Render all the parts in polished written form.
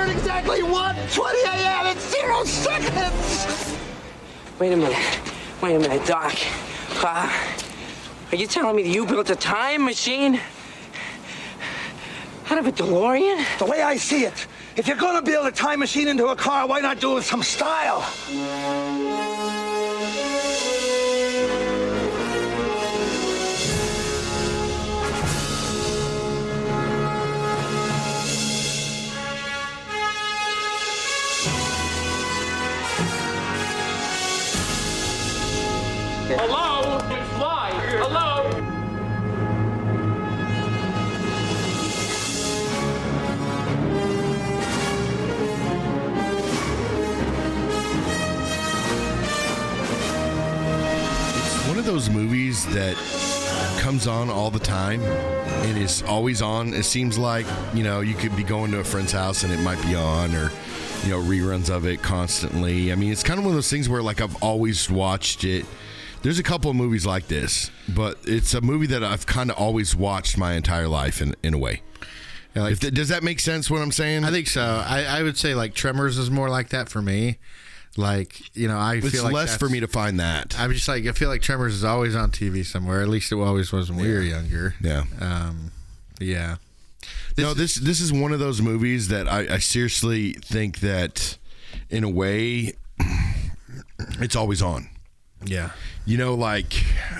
We're at exactly 1:20 a.m. in 0 seconds. Wait a minute, Doc. Are you telling me that you built a time machine out of a DeLorean? The way I see it, if you're gonna build a time machine into a car, why not do it with some style? Hello? It's live. Hello? It's one of those movies that comes on all the time and is always on. It seems like, you could be going to a friend's house and it might be on, or reruns of it constantly. I mean, it's kind of one of those things where like I've always watched it. There's a couple of movies like this, but it's a movie that I've kind of always watched my entire life in a way. Yeah, does that make sense what I'm saying? I think so. I would say like Tremors is more like that for me. Like, I feel like less for me to find that. I'm just like, I feel like Tremors is always on TV somewhere. At least it always was when we were younger. Yeah. Yeah. This is one of those movies that I seriously think that in a way it's always on. Yeah. Like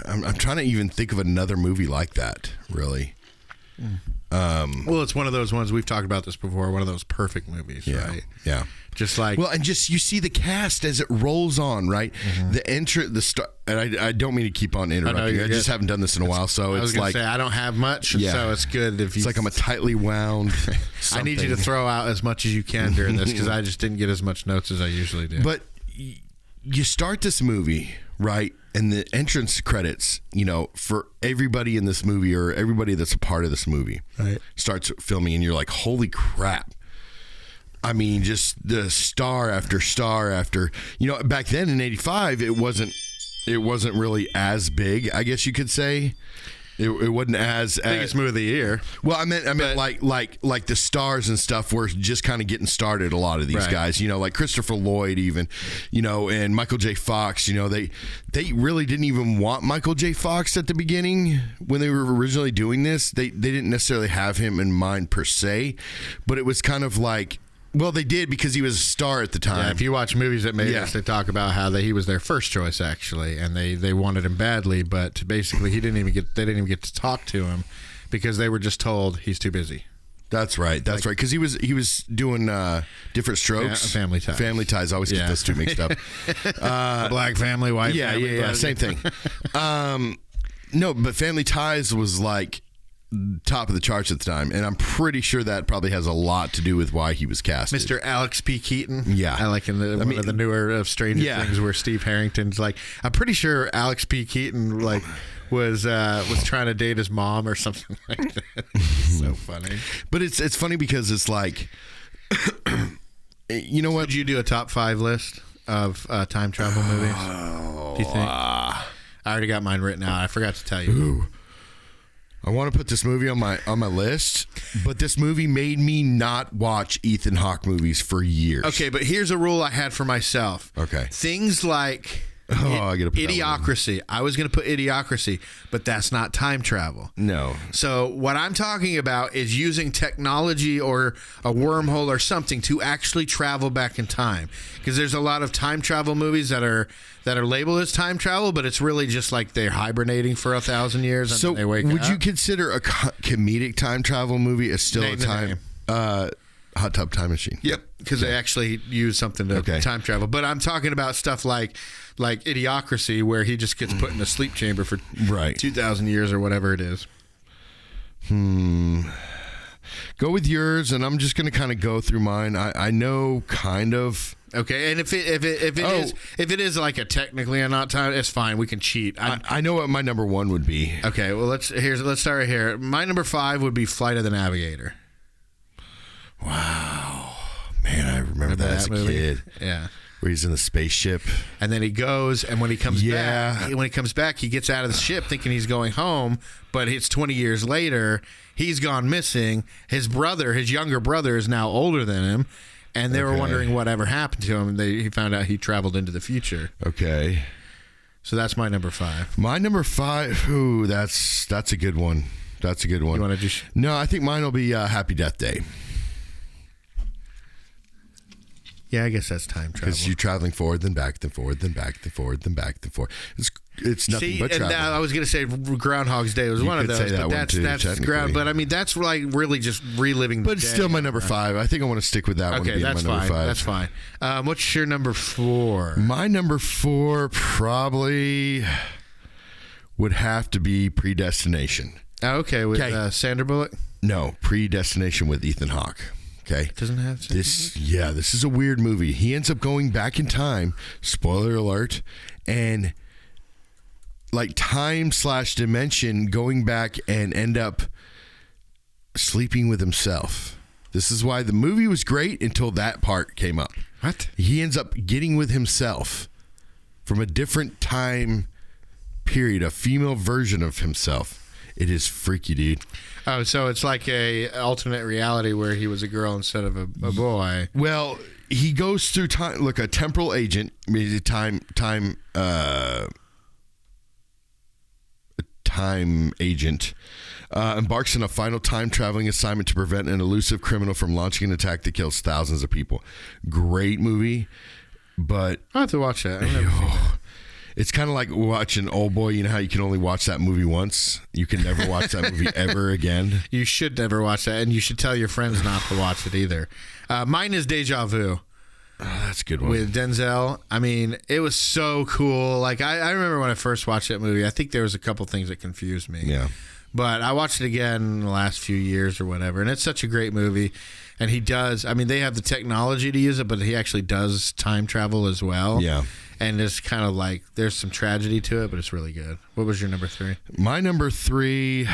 I'm trying to even think of another movie like that, really. Well, it's one of those ones we've talked about this before. One of those perfect movies, right? Yeah. Just like and you see the cast as it rolls on, right? Mm-hmm. The star, and I don't mean to keep on interrupting. I just haven't done this in a while, so I was it's like say I don't have much, so it's good if you. It's like I'm a tightly wound. I need you to throw out as much as you can during this because I just didn't get as much notes as I usually do. But you start this movie, right? And the entrance credits, for everybody in this movie or everybody that's a part of this movie, right, starts filming, and you're like, holy crap. I mean, just the star after star after, back then in '85, it wasn't really as big, I guess you could say. It wasn't as biggest movie of the year. Well, I meant like the stars and stuff were just kind of getting started. A lot of these guys, like Christopher Lloyd, even, and Michael J. Fox. They really didn't even want Michael J. Fox at the beginning when they were originally doing this. They didn't necessarily have him in mind per se, but it was kind of like. Well, they did because he was a star at the time. Yeah, if you watch movies that made us, they talk about how he was their first choice actually, and they wanted him badly, but basically they didn't even get to talk to him because they were just told he's too busy. That's right. That's right. Because he was doing Different Strokes. Family Ties. Family Ties. I always get those two mixed up. Black family, white family. Yeah, same thing. No, but Family Ties was like top of the charts at the time, and I'm pretty sure that probably has a lot to do with why he was casted. Mr. Alex P. Keaton. Yeah. I like in one of the newer of Stranger Things where Steve Harrington's like, I'm pretty sure Alex P. Keaton was trying to date his mom or something like that. So funny. But it's funny because it's like, you know what? Would you do a top 5 list of time travel movies? Do you think? I already got mine written out. I forgot to tell you. Ooh. I want to put this movie on my list, but this movie made me not watch Ethan Hawke movies for years. Okay, but here's a rule I had for myself. Okay. Things like I gotta put Idiocracy. I was going to put Idiocracy, but that's not time travel. No. So what I'm talking about is using technology or a wormhole or something to actually travel back in time. Because there's a lot of time travel movies that are labeled as time travel, but it's really just like they're hibernating for 1,000 years and so then they wake up. Would you consider a comedic time travel movie as still a time? Hot Tub Time Machine. Yep, because they actually use something to time travel. But I'm talking about stuff like Idiocracy, where he just gets put in a sleep chamber for 2,000 years or whatever it is. Go with yours, and I'm just going to kind of go through mine. I know kind of. Okay, and if it is like a technically a not time, it's fine. We can cheat. I know what my number 1 would be. Okay, well let's start right here. My number 5 would be Flight of the Navigator. Wow, Man, I remember that as a movie? kid. Yeah. Where he's in the spaceship. And then he goes, and when he comes Yeah. back, he gets out of the ship thinking he's going home, but it's 20 years later. He's gone missing. His younger brother, is now older than him, and they were wondering whatever happened to him. He found out he traveled into the future. Okay. So that's my number 5. My number 5. Ooh, that's a good one. That's a good one. You want to just? No, I think mine will be Happy Death Day. Yeah, I guess that's time travel. Because you're traveling forward, then back, then forward, then back, then forward, then back, then forward. It's nothing but travel. And I was going to say Groundhog's Day was one of could those, say that but one too, that's technically. But I mean, that's like really just reliving. But it's still my number 5. I think I want to stick with that one. Okay, being that's my number fine. 5. That's fine. What's your number 4? My number 4 probably would have to be Predestination. Okay, with Sandra Bullock. No, Predestination with Ethan Hawke. Okay. It doesn't have This is a weird movie. He ends up going back in time, spoiler alert, and like time/dimension going back and end up sleeping with himself. This is why the movie was great until that part came up. What? He ends up getting with himself from a different time period, a female version of himself. It is freaky, dude. Oh, so it's like a alternate reality where he was a girl instead of a boy. Well, he goes through time. Look, a temporal agent, a time agent, embarks on a final time traveling assignment to prevent an elusive criminal from launching an attack that kills thousands of people. Great movie, but I have to watch that. I've never seen that. it's kind of like watching Old Boy. You know how you can only watch that movie once? You can never watch that movie ever again. You should never watch that, and you should tell your friends not to watch it either. Mine is Deja Vu. Oh, that's a good one. With Denzel. I mean, it was so cool. Like, I remember when I first watched that movie, I think there was a couple things that confused me. Yeah. But I watched it again in the last few years or whatever, and it's such a great movie. And he does, I mean, they have the technology to use it, but he actually does time travel as well. Yeah. And it's kind of like, there's some tragedy to it, but it's really good. What was your number 3? My number 3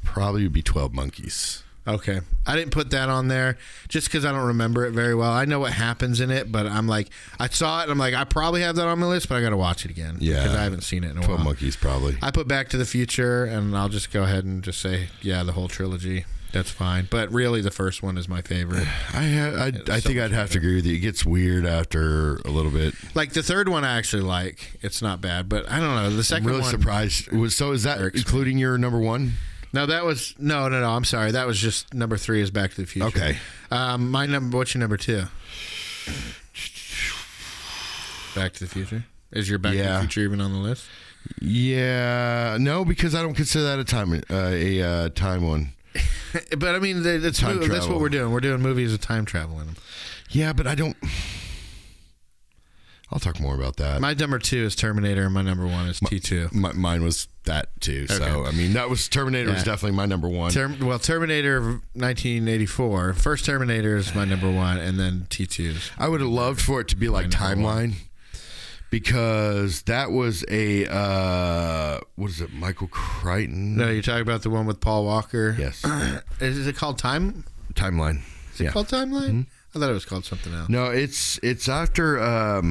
probably would be 12 Monkeys. Okay. I didn't put that on there just because I don't remember it very well. I know what happens in it, but I'm like, I saw it and I'm like, I probably have that on my list, but I got to watch it again. Yeah. Because I haven't seen it in a 12 while. Monkeys probably. I put Back to the Future, and I'll just go ahead and just say, yeah, the whole trilogy. That's fine. But really, the first one is my favorite. I think I'd have to agree with you. It gets weird after a little bit. Like, the third one I actually like. It's not bad, but I don't know. The second I'm really one, surprised. So is that including your number 1? No, that was no. I'm sorry. That was just number 3 is Back to the Future. Okay. My number. What's your number 2? Back to the Future. Is your Back to the Future even on the list? Yeah. No, because I don't consider that a time one. But I mean, that's what we're doing. We're doing movies with time travel in them. Yeah, but I don't. I'll talk more about that. My number 2 is Terminator, and my number 1 is T2. Mine was that too. Okay. So I mean, that was Terminator was definitely my number 1. Terminator 1984. First Terminator is my number 1, and then T2. I would have loved for it to be like Timeline, because that was a what is it, Michael Crichton? No, you're talking about the one with Paul Walker. Yes. Is it called Timeline? Is it called Timeline? Mm-hmm. I thought it was called something else. No, it's after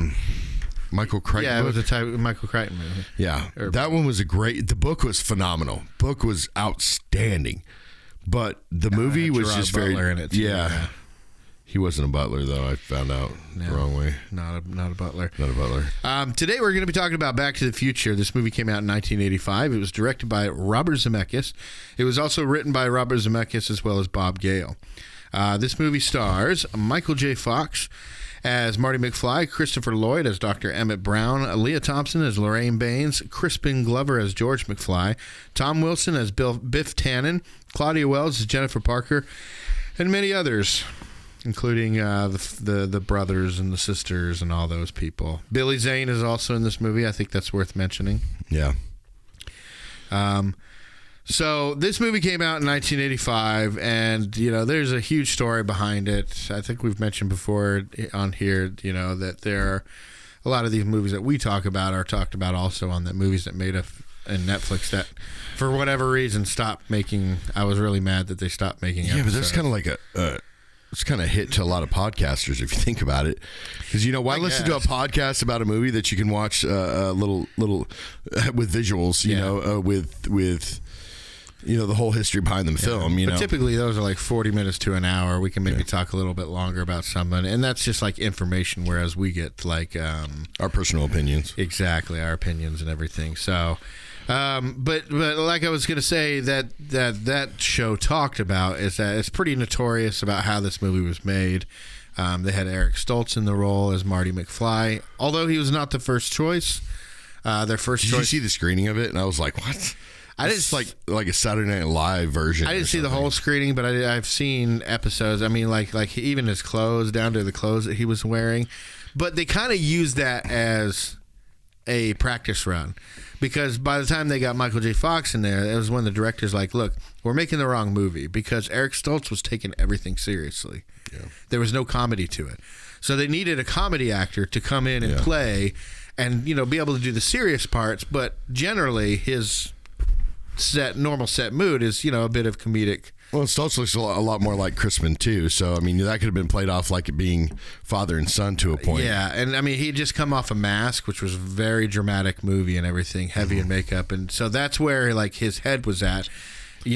Michael Crichton. Yeah, it was a Michael Crichton movie. Yeah, that one was the book was phenomenal. Book was outstanding, but the movie was just Butler very in it too, yeah. He wasn't a butler though. I found out the wrong way. Not a butler. Not a butler. Today we're going to be talking about Back to the Future. This movie came out in 1985. It was directed by Robert Zemeckis. It was also written by Robert Zemeckis as well as Bob Gale. This movie stars Michael J. Fox as Marty McFly, Christopher Lloyd as Dr. Emmett Brown, Leah Thompson as Lorraine Baines, Crispin Glover as George McFly, Tom Wilson as Biff Tannen, Claudia Wells as Jennifer Parker, and many others, including the brothers and the sisters and all those people. Billy Zane is also in this movie. I think that's worth mentioning. Yeah. So this movie came out in 1985, and there's a huge story behind it. I think we've mentioned before on here, that there are a lot of these movies that we talk about are talked about also on the movies that made in Netflix that, for whatever reason, stopped making. I was really mad that they stopped making. Yeah, but there's kind of like it's kind of hit to a lot of podcasters if you think about it, because why listen to a podcast about a movie that you can watch a little with visuals, with the whole history behind the film. But typically those are like 40 minutes to an hour. We can maybe talk a little bit longer about someone, and that's just like information. Whereas we get like our personal opinions, exactly, our opinions and everything. So. But like I was going to say, that show talked about is that it's pretty notorious about how this movie was made. They had Eric Stoltz in the role as Marty McFly, although he was not the first choice. Their first choice. Did you see the screening of it? And I was like, what? I just like a Saturday Night Live version. I didn't see the whole screening, but I've seen episodes. I mean, like even his clothes, down to the clothes that he was wearing. But they kind of used that as a practice run, because by the time they got Michael J. Fox in there, it was when the director's like, look, we're making the wrong movie, because Eric Stoltz was taking everything seriously. Yeah. There was no comedy to it. So they needed a comedy actor to come in and play and, be able to do the serious parts, but generally his normal set mood is, a bit of comedic. Well, Stoltz looks a lot more like Crispin too, so I mean that could have been played off like it being father and son to a point. Yeah, and I mean he'd just come off a Mask, which was a very dramatic movie and everything, heavy in makeup, and so that's where like his head was at.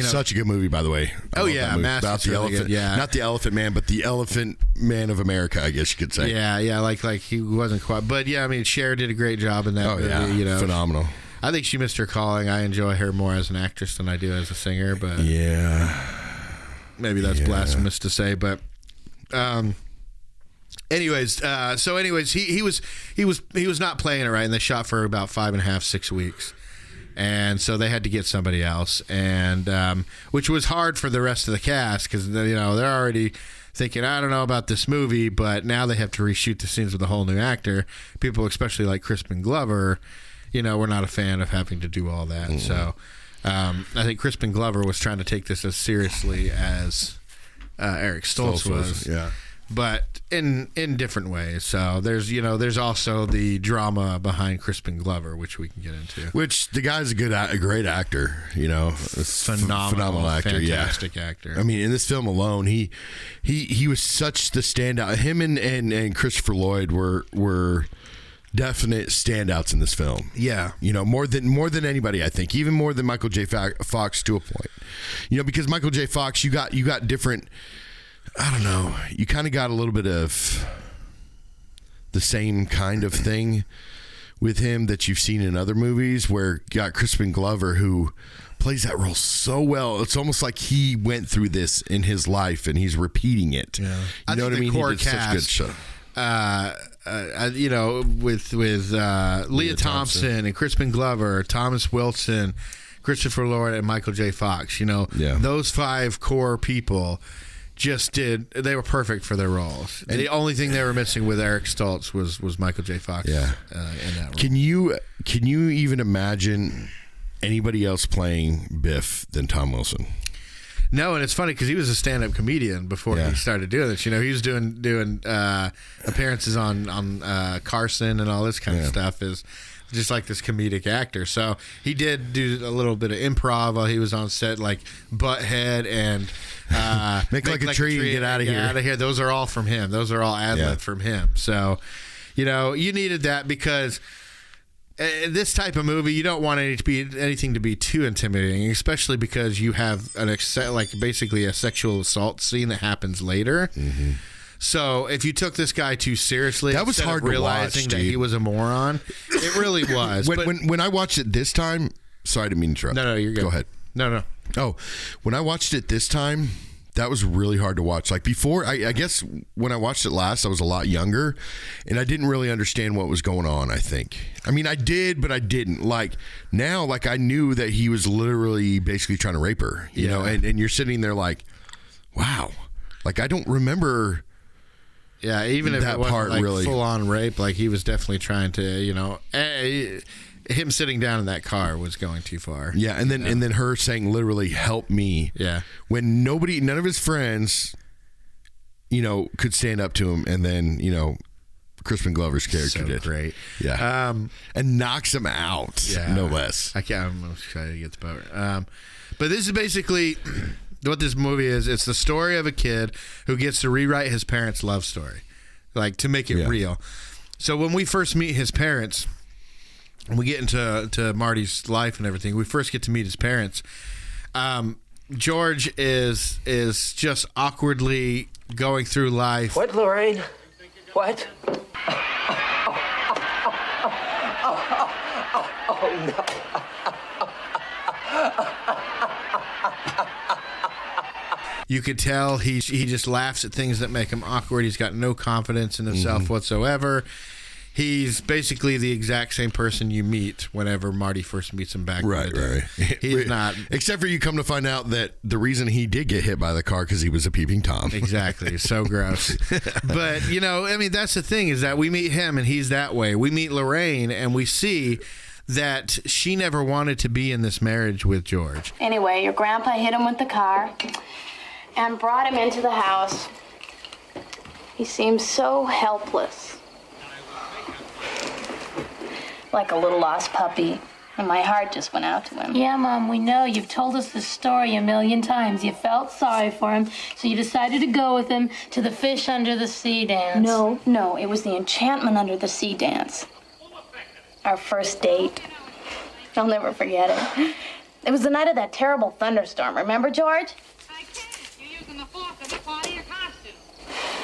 Such a good movie, by the way. Mask about the really elephant, not the Elephant Man, but the Elephant Man of America, I guess you could say. Yeah, like he wasn't quite, but yeah, I mean Cher did a great job in that movie. Yeah, phenomenal. I think she missed her calling. I enjoy her more as an actress than I do as a singer, but maybe that's blasphemous to say, but anyways, he was not playing it right, and they shot for about 5.5, 6 weeks, and so they had to get somebody else, and which was hard for the rest of the cast, because they're already thinking, I don't know about this movie, but now they have to reshoot the scenes with a whole new actor. People, especially like Crispin Glover, we're not a fan of having to do all that. So I think Crispin Glover was trying to take this as seriously as Eric Stoltz was. Yeah. But in different ways. So there's also the drama behind Crispin Glover, which we can get into. Which the guy's a great actor, phenomenal actor, fantastic actor. I mean, in this film alone, he was such the standout. Him and Christopher Lloyd were definite standouts in this film. Yeah. More than anybody, I think, even more than Michael J. Fox to a point. Because Michael J. Fox, you got different, I don't know, you kind of got a little bit of the same kind of thing with him that you've seen in other movies, where you got Crispin Glover, who plays that role so well. It's almost like he went through this in his life and he's repeating it. Yeah. You know what I mean? Core he did cast, such good show. With Leah Thompson and Crispin Glover, Thomas Wilson, Christopher Lloyd, and Michael J. Fox. Those 5 core people they were perfect for their roles. And the only thing they were missing with Eric Stoltz was Michael J. Fox. Yeah. In that role. Can you even imagine anybody else playing Biff than Tom Wilson? No, and it's funny because he was a stand-up comedian before he started doing this. He was doing appearances on Carson and all this kind of stuff. Is just like this comedic actor. So he did do a little bit of improv while he was on set, like Butthead and make like a tree and get out of here. Out of here. Those are all from him. Those are all ad-lib from him. So, you needed that because. This type of movie, you don't want anything to be too intimidating, especially because you have basically a sexual assault scene that happens later. Mm-hmm. So if you took this guy too seriously, that was hard to realizing watch, that he was a moron. It really was. When I watched it this time, sorry to interrupt. No, you're good. Go ahead. No. Oh, when I watched it this time, that was really hard to watch. Like before, I guess when I watched it last, I was a lot younger, and I didn't really understand what was going on, I think. I mean, I did, but I didn't. Like, now, like, I knew that he was literally basically trying to rape her, you know, and you're sitting there like, wow. Like, I don't remember... Yeah, even if that it wasn't part like really full-on rape, like, he was definitely trying to, him sitting down in that car was going too far. Yeah, and then her saying literally, help me. Yeah. When none of his friends, could stand up to him, and then, Crispin Glover's character so did. Great. Yeah. And knocks him out, no less. I'm excited to get the power. But this is basically, what this movie is, it's the story of a kid who gets to rewrite his parents' love story, like to make it real. So when we first meet his parents, and we get into Marty's life and everything, we first get to meet his parents. George is just awkwardly going through life. What, Lorraine? What? Oh, no. You could tell he just laughs at things that make him awkward. He's got no confidence in himself whatsoever. He's basically the exact same person you meet whenever Marty first meets him back. Right. He's not. Except for you come to find out that the reason he did get hit by the car because he was a peeping Tom. Exactly. So gross. But, I mean, that's the thing is that we meet him and he's that way. We meet Lorraine and we see that she never wanted to be in this marriage with George. Anyway, your grandpa hit him with the car and brought him into the house. He seemed so helpless. Like a little lost puppy. And my heart just went out to him. Yeah, Mom, we know. You've told us this story a million times. You felt sorry for him, so you decided to go with him to the fish under the sea dance. No, it was the enchantment under the sea dance. Our first date. I'll never forget it. It was the night of that terrible thunderstorm. Remember, George? I can't. You're using the force as a part of your costume.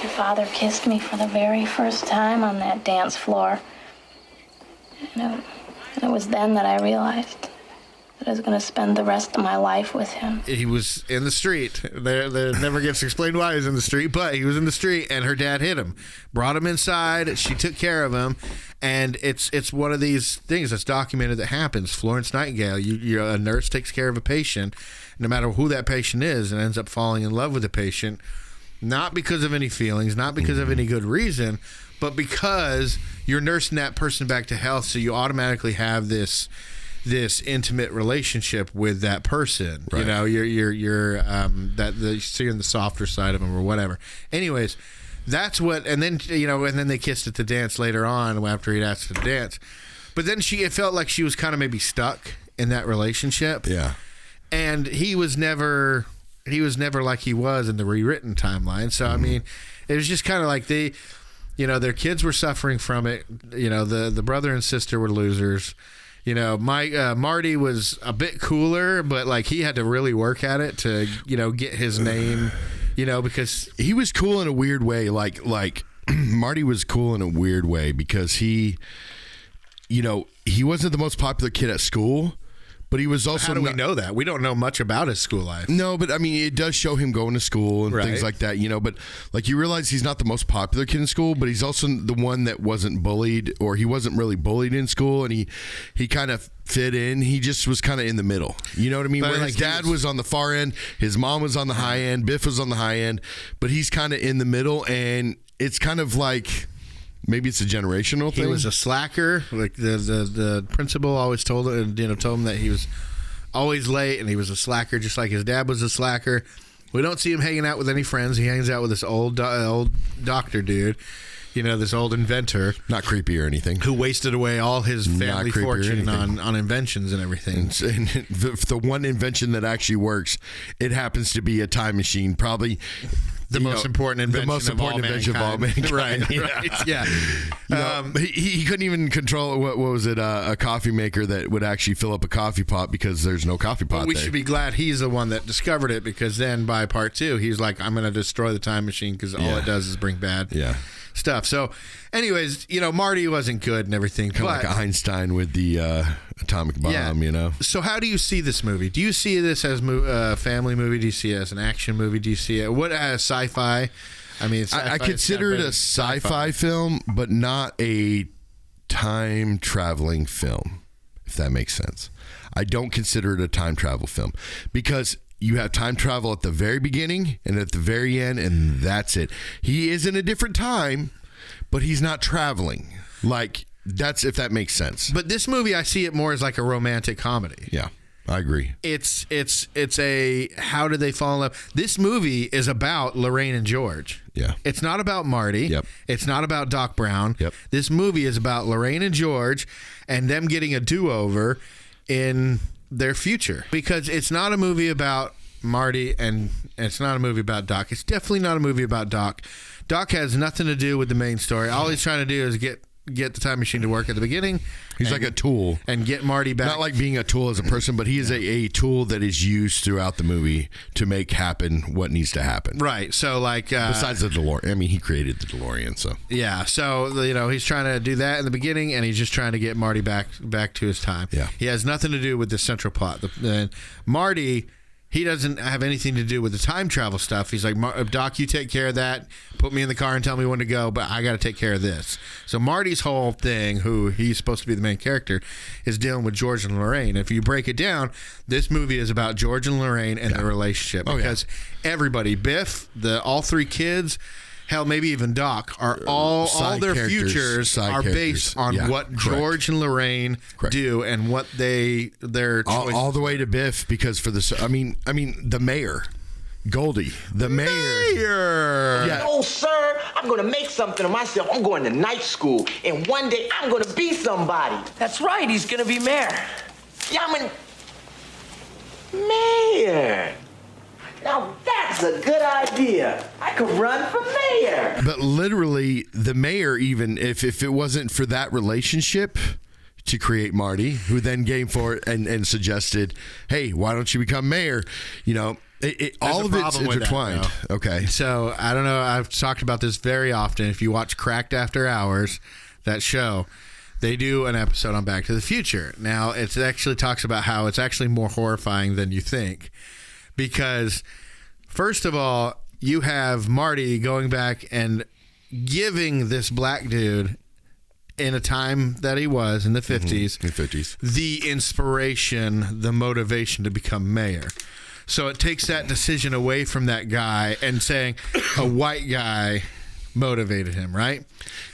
Your father kissed me for the very first time on that dance floor. And it was then that I realized that I was going to spend the rest of my life with him. He was in the street. There never gets explained why he was in the street, but he was in the street, and her dad hit him, brought him inside. She took care of him, and it's one of these things that's documented that happens. Florence Nightingale, a nurse takes care of a patient, no matter who that patient is, and ends up falling in love with the patient, not because of any feelings, not because of any good reason, but because you're nursing that person back to health, so you automatically have this intimate relationship with that person. Right. You're seeing the softer side of them or whatever. Anyways, that's what, and then they kissed at the dance later on after he'd asked to dance. But then it felt like she was kind of maybe stuck in that relationship. Yeah, and he was never like he was in the rewritten timeline. So I mean, it was just kind of like their kids were suffering from it. The brother and sister were losers. Marty was a bit cooler, but like he had to really work at it to, get his name, because he was cool in a weird way. Like Marty was cool in a weird way because he wasn't the most popular kid at school. But he was also. How do we know that? We don't know much about his school life. No, but I mean, it does show him going to school and things like that, But like you realize he's not the most popular kid in school, but he's also the one that wasn't bullied, or he wasn't really bullied in school, and he kind of fit in. He just was kind of in the middle. You know what I mean? But Where his dad was on the far end, his mom was on the high end, Biff was on the high end, but he's kind of in the middle, and it's kind of like. Maybe it's a generational thing. He was a slacker. Like the principal always told him that he was always late, and he was a slacker, just like his dad was a slacker. We don't see him hanging out with any friends. He hangs out with this old doctor dude, this old inventor. Not creepy or anything. Who wasted away all his family fortune on inventions and everything. And the one invention that actually works, it happens to be a time machine. Probably the most important invention of all mankind. Right. Yeah. He couldn't even control what was it? A coffee maker that would actually fill up a coffee pot because there's no coffee pot. We should be glad he's the one that discovered it, because then by part 2, he's like, I'm going to destroy the time machine because all it does is bring bad stuff. So, anyways, Marty wasn't good and everything. Kind of like Einstein with the atomic bomb, So how do you see this movie? Do you see this as a family movie? Do you see it as an action movie? Do you see it as sci-fi? I mean, I consider it a sci-fi film, but not a time traveling film, if that makes sense. I don't consider it a time travel film because you have time travel at the very beginning and at the very end, and that's it. He is in a different time, but he's not traveling. Like, that's if that makes sense. But this movie, I see it more as like a romantic comedy. Yeah, I agree. It's a how did they fall in love? This movie is about Lorraine and George. Yeah. It's not about Marty. Yep. It's not about Doc Brown. Yep. This movie is about Lorraine and George and them getting a do-over in their future, because it's not a movie about Marty, and it's not a movie about Doc. It's definitely not a movie about Doc. Doc has nothing to do with the main story. All he's trying to do is get the time machine to work at the beginning. He's like a tool. And get Marty back. Not like being a tool as a person, but he is a tool that is used throughout the movie to make happen what needs to happen. Right. So, like... besides the DeLorean. I mean, he created the DeLorean, so... Yeah. So, he's trying to do that in the beginning, and he's just trying to get Marty back to his time. Yeah. He has nothing to do with the central plot. Marty... He doesn't have anything to do with the time travel stuff. He's like, Doc, you take care of that. Put me in the car and tell me when to go, but I got to take care of this. So Marty's whole thing, who he's supposed to be the main character, is dealing with George and Lorraine. If you break it down, this movie is about George and Lorraine and their relationship. Because everybody, Biff, all three kids... Hell, maybe even Doc are all their futures are based on what George and Lorraine do and what their choices. All the way to Biff, because for the I mean the mayor, Goldie, the mayor. Yeah. Oh, sir, I'm going to make something of myself. I'm going to night school, and one day I'm going to be somebody. That's right. He's going to be mayor. Yeah, I'm mayor. Now that's a good idea. I could run for mayor. But literally, the mayor, even if it wasn't for that relationship to create Marty, who then came forward and suggested, hey, why don't you become mayor? All of it's intertwined. Okay. So, I don't know. I've talked about this very often. If you watch Cracked After Hours, that show, they do an episode on Back to the Future. Now, it actually talks about how it's actually more horrifying than you think. Because, first of all, you have Marty going back and giving this black dude in a time that he was in the 50s, the inspiration, the motivation to become mayor. So it takes that decision away from that guy and saying a white guy motivated him, right?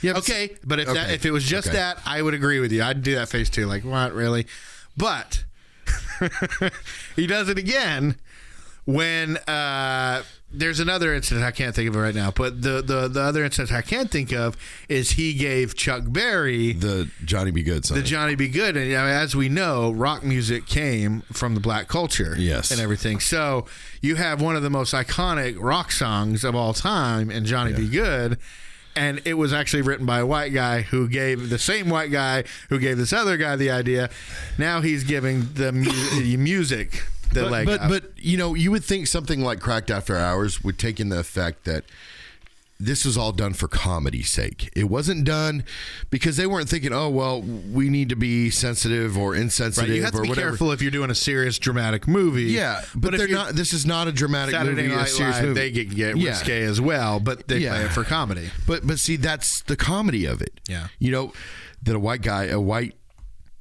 Yeah. Okay, but if it was just that, I would agree with you. I'd do that face too. Like, what, really? But he does it again. When there's another incident, I can't think of it right now, but the other incident I can think of is he gave Chuck Berry the Johnny B. Good song. The Johnny B. Good, and as we know, rock music came from the black culture, yes, and everything. So you have one of the most iconic rock songs of all time in Johnny B. Good. And it was actually written by a white guy who gave the same white guy who gave this other guy the idea. Now he's giving the music the leg up. But you would think something like Cracked After Hours would take in the effect that this was all done for comedy's sake. It wasn't done because they weren't thinking, oh, well, we need to be sensitive or insensitive or whatever. You have to be careful if you're doing a serious dramatic movie. Yeah, but they're not. This is not a dramatic Saturday movie. Night A serious Live, movie. they get risque as well, but they play it for comedy. But see, that's the comedy of it. Yeah, that a white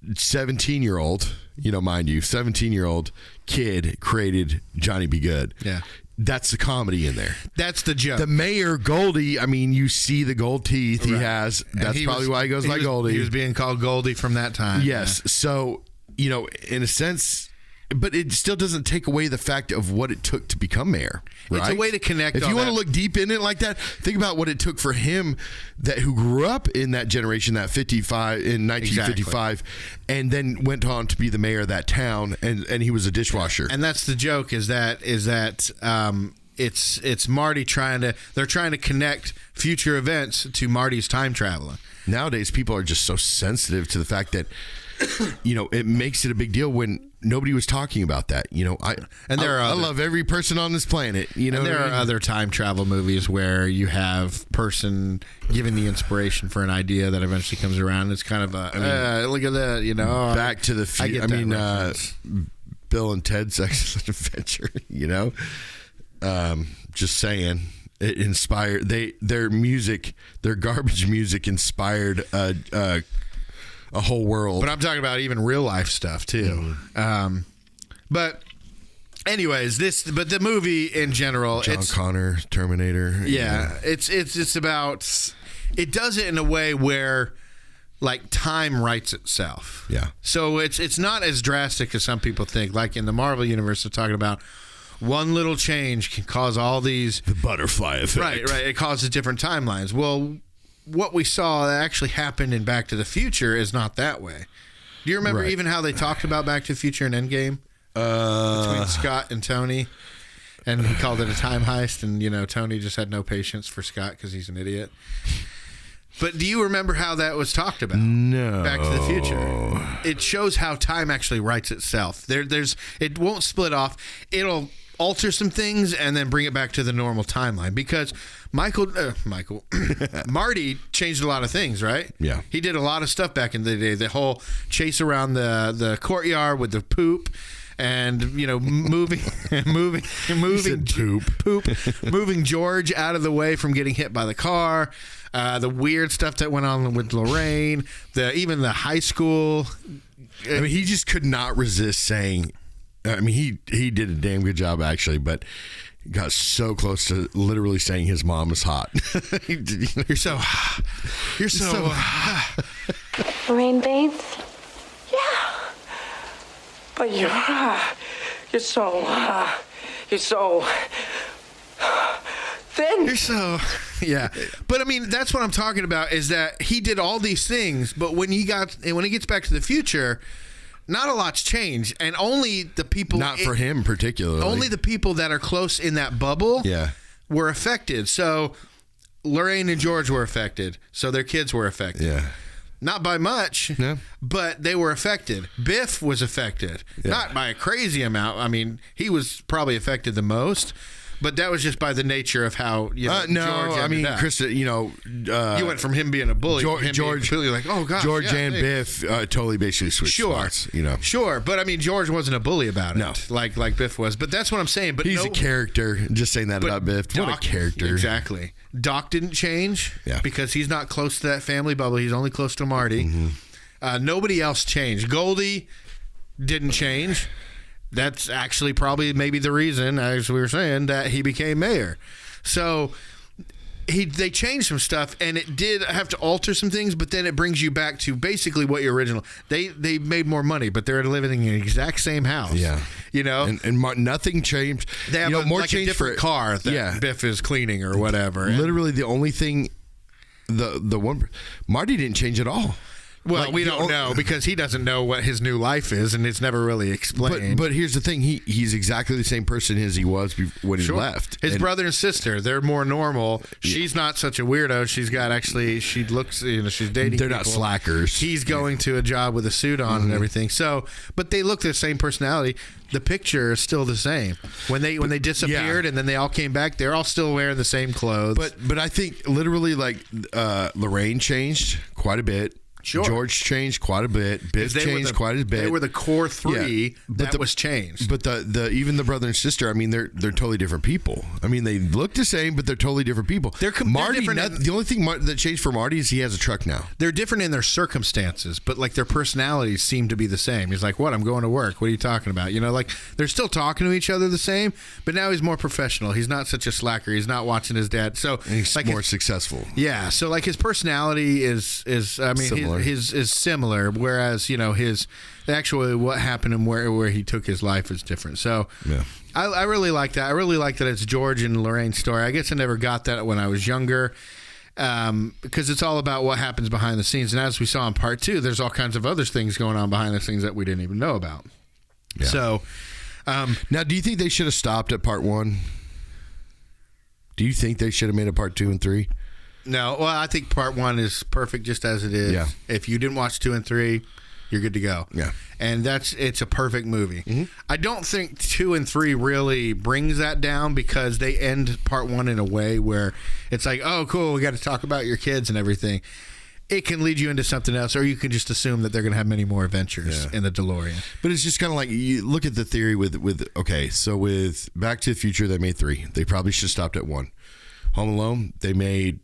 17-year-old, mind you, 17-year-old kid created Johnny B. Good. Yeah. That's the comedy in there. That's the joke. The mayor, Goldie, you see the gold teeth he has. That's probably why he goes by Goldie. He was being called Goldie from that time. Yes. Yeah. So, in a sense, but it still doesn't take away the fact of what it took to become mayor. Right? It's a way to connect. If you want to look deep in it like that, think about what it took for him who grew up in that generation, that 1955, and then went on to be the mayor of that town, and he was a dishwasher. And that's the joke is that it's Marty they're trying to connect future events to Marty's time traveling. Nowadays, people are just so sensitive to the fact that it makes it a big deal when nobody was talking about that. I love every person on this planet. There are other time travel movies where you have person giving the inspiration for an idea that eventually comes around. It's kind of look at that. Back to the Future. Bill and Ted's Excellent Adventure. Just saying. It inspired their music, their garbage music inspired a whole world. But I'm talking about even real life stuff too. Mm-hmm. But anyways, but the movie in general, John Connor, Terminator. Yeah, it's about. It does it in a way where, like, time writes itself. Yeah. So it's not as drastic as some people think. Like in the Marvel universe, they're talking about one little change can cause all these the butterfly effect. Right. It causes different timelines. Well, what we saw that actually happened in Back to the Future is not that way. Do you remember even how they talked about Back to the Future and Endgame? Between Scott and Tony? And he called it a time heist, and Tony just had no patience for Scott because he's an idiot. But do you remember how that was talked about? No. Back to the Future. It shows how time actually writes itself. It won't split off. It'll alter some things and then bring it back to the normal timeline because Marty changed a lot of things, right? Yeah. He did a lot of stuff back in the day. The whole chase around the courtyard with the poop. And moving George out of the way from getting hit by the car, the weird stuff that went on with Lorraine, even the high school. I mean, he just could not resist saying. I mean, he did a damn good job actually, but got so close to literally saying his mom is hot. You're so Lorraine Bates? Yeah. But you're so thin. You're so, yeah. But I mean, that's what I'm talking about is that he did all these things, but when he gets back to the future, not a lot's changed, and only the people. Not for him particularly. Only the people that are close in that bubble. Yeah. Were affected. So Lorraine and George were affected. So their kids were affected. Yeah. Not by much, but they were affected. Biff was affected, not by a crazy amount. I mean, he was probably affected the most, but that was just by the nature of how George ended up. Chris, you went from him being a bully, George, being like, oh gosh, George and Biff totally basically switched spots. Sure, but I mean, George wasn't a bully about it, no, like Biff was. But that's what I'm saying. But he's a character. Just saying that about Biff. Doc, what a character! Exactly. Doc didn't change because he's not close to that family bubble. He's only close to Marty. Mm-hmm. Nobody else changed. Goldie didn't change. That's actually probably maybe the reason, as we were saying, that he became mayor. So they changed some stuff, and it did have to alter some things, but then it brings you back to basically what your original. They made more money, but they're living in the exact same house. Yeah, and nothing changed. They have more like change a different car that Biff is cleaning or whatever. Literally, the only thing, the one Marty didn't change at all. Well, we don't know because he doesn't know what his new life is, and it's never really explained. But here's the thing: he's exactly the same person as he was when he left. His brother and sister, they're more normal. She's not such a weirdo. She looks, she's dating. They're not slackers. He's going to a job with a suit on and everything. So, but they look the same personality. The picture is still the same. When they disappeared and then they all came back, they're all still wearing the same clothes. But I think literally Lorraine changed quite a bit. Sure. George changed quite a bit. Biff changed quite a bit. They were the core three that was changed. But even the brother and sister, I mean, they're totally different people. I mean, they look the same, but they're totally different people. Marty, the only thing that changed for Marty is he has a truck now. They're different in their circumstances, but like their personalities seem to be the same. He's like, "What? I'm going to work. What are you talking about?" Like they're still talking to each other the same, but now he's more professional. He's not such a slacker. He's not watching his dad. So and he's more successful. Yeah. So like his personality is I mean similar. His is similar, whereas his actually what happened and where he took his life is different. So I really like that. I really like that it's George and Lorraine's story. I guess I never got that when I was younger, because it's all about what happens behind the scenes. And as we saw in part 2, there's all kinds of other things going on behind the scenes that we didn't even know about. Yeah. So now, do you think they should have stopped at part 1? Do you think they should have made a part 2 and 3? No, well, I think part 1 is perfect just as it is. Yeah. If you didn't watch 2 and 3, you're good to go. Yeah. And it's a perfect movie. Mm-hmm. I don't think 2 and 3 really brings that down because they end part 1 in a way where it's like, oh, cool, we got to talk about your kids and everything. It can lead you into something else, or you can just assume that they're going to have many more adventures in the DeLorean. But it's just kind of like, you look at the theory with Back to the Future, they made 3. They probably should have stopped at 1. Home Alone, they made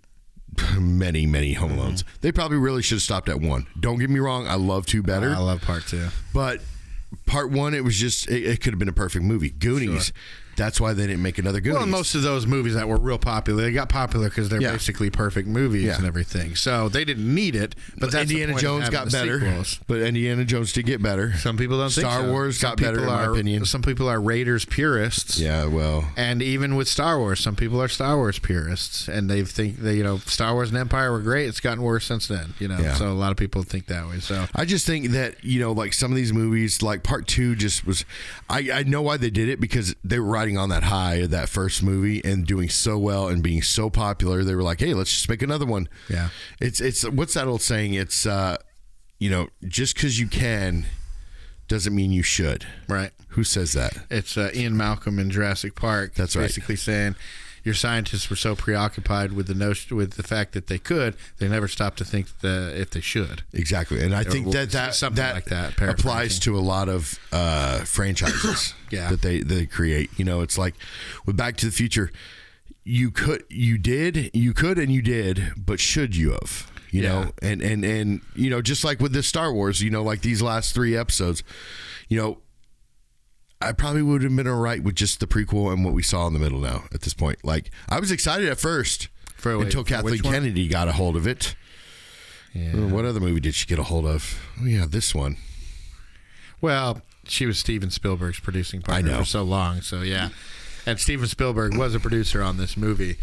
many Home Alones. They probably really should have stopped at 1. Don't get me wrong, I love 2 better. I love part 2. But part 1, it was just, it could have been a perfect movie. Goonies, that's why they didn't make another Goonies. Well, most of those movies that were real popular, they got popular because they're basically perfect movies and everything. So they didn't need it. But that's Indiana Jones got better. Sequels. But Indiana Jones did get better. Some people don't think so. Star Wars got better, in my opinion. Some people are Raiders purists. Yeah, well. And even with Star Wars, some people are Star Wars purists. And they think that, Star Wars and Empire were great. It's gotten worse since then, So a lot of people think that way. So I just think that, like some of these movies, like part part 2 just was. I know why they did it, because they were riding on that high of that first movie and doing so well and being so popular. They were like, hey, let's just make another one. Yeah. It's what's that old saying? It's just because you can doesn't mean you should. Right. Who says that? It's Ian Malcolm in Jurassic Park. That's right. Basically saying your scientists were so preoccupied with the fact that they could, they never stopped to think that if they should. Exactly, and I think that something like that applies to a lot of franchises that they create. It's like with Back to the Future, you could, and you did, but should you have? You know, and just like with the Star Wars, like these last 3 episodes, I probably would have been all right with just the prequel and what we saw in the middle now at this point. Like, I was excited at first until Kathleen Kennedy got a hold of it. Yeah. What other movie did she get a hold of? Oh, yeah, this one. Well, she was Steven Spielberg's producing partner for so long, so yeah. And Steven Spielberg was a producer on this movie.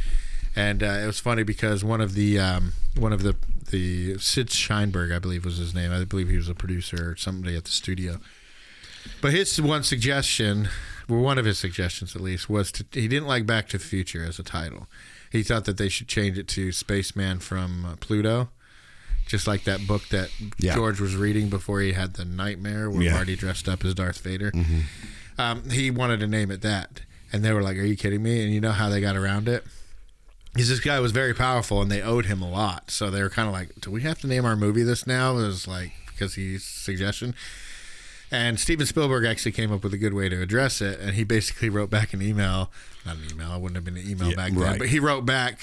And it was funny because one of the Sid Sheinberg, I believe was his name. I believe he was a producer or somebody at the studio. But his one suggestion, or one of his suggestions at least, was he didn't like Back to the Future as a title. He thought that they should change it to Spaceman from Pluto, just like that book that George was reading before he had the nightmare where Marty dressed up as Darth Vader. Mm-hmm. He wanted to name it that. And they were like, are you kidding me? And you know how they got around it? Because this guy was very powerful and they owed him a lot. So they were kind of like, do we have to name our movie this now? It was like, because he's suggestion. And Steven Spielberg actually came up with a good way to address it, and he basically wrote back an email. Not an email, it wouldn't have been an email back then, but he wrote back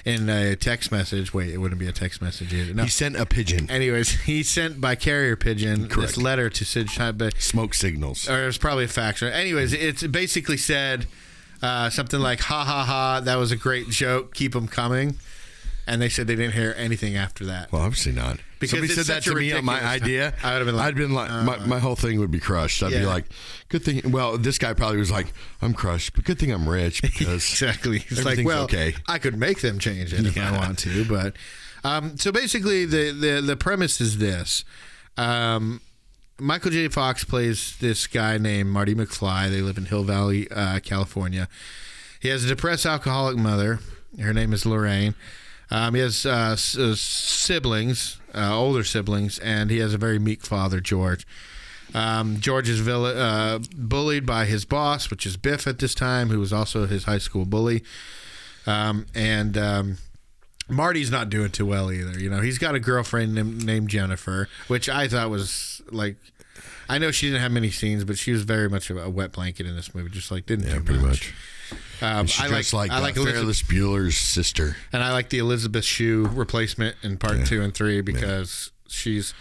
in a text message. Wait, it wouldn't be a text message either. No. He sent a pigeon. Anyways, he sent by carrier pigeon this letter to Sid Sheinberg. Smoke signals. Or it was probably a fax. Anyways, it basically said something like, ha, ha, ha, that was a great joke, keep them coming. And they said they didn't hear anything after that. Well, obviously not. Because somebody said that to me on my idea, I would have been like, my whole thing would be crushed. I'd be like, good thing. Well, this guy probably was like, I'm crushed, but good thing I'm rich because exactly. It's like, well, okay. I could make them change it if I want to, but so basically the premise is this: Michael J. Fox plays this guy named Marty McFly. They live in Hill Valley, California. He has a depressed alcoholic mother. Her name is Lorraine. He has siblings, older siblings, and he has a very meek father, George. George is bullied by his boss, which is Biff at this time, who was also his high school bully. And Marty's not doing too well either. He's got a girlfriend named Jennifer, which I thought was like, I know she didn't have many scenes, but she was very much a wet blanket in this movie, just like didn't do pretty much. I like Fearless Bueller's sister, and I like the Elizabeth Shue replacement in part 2 and 3 because she's.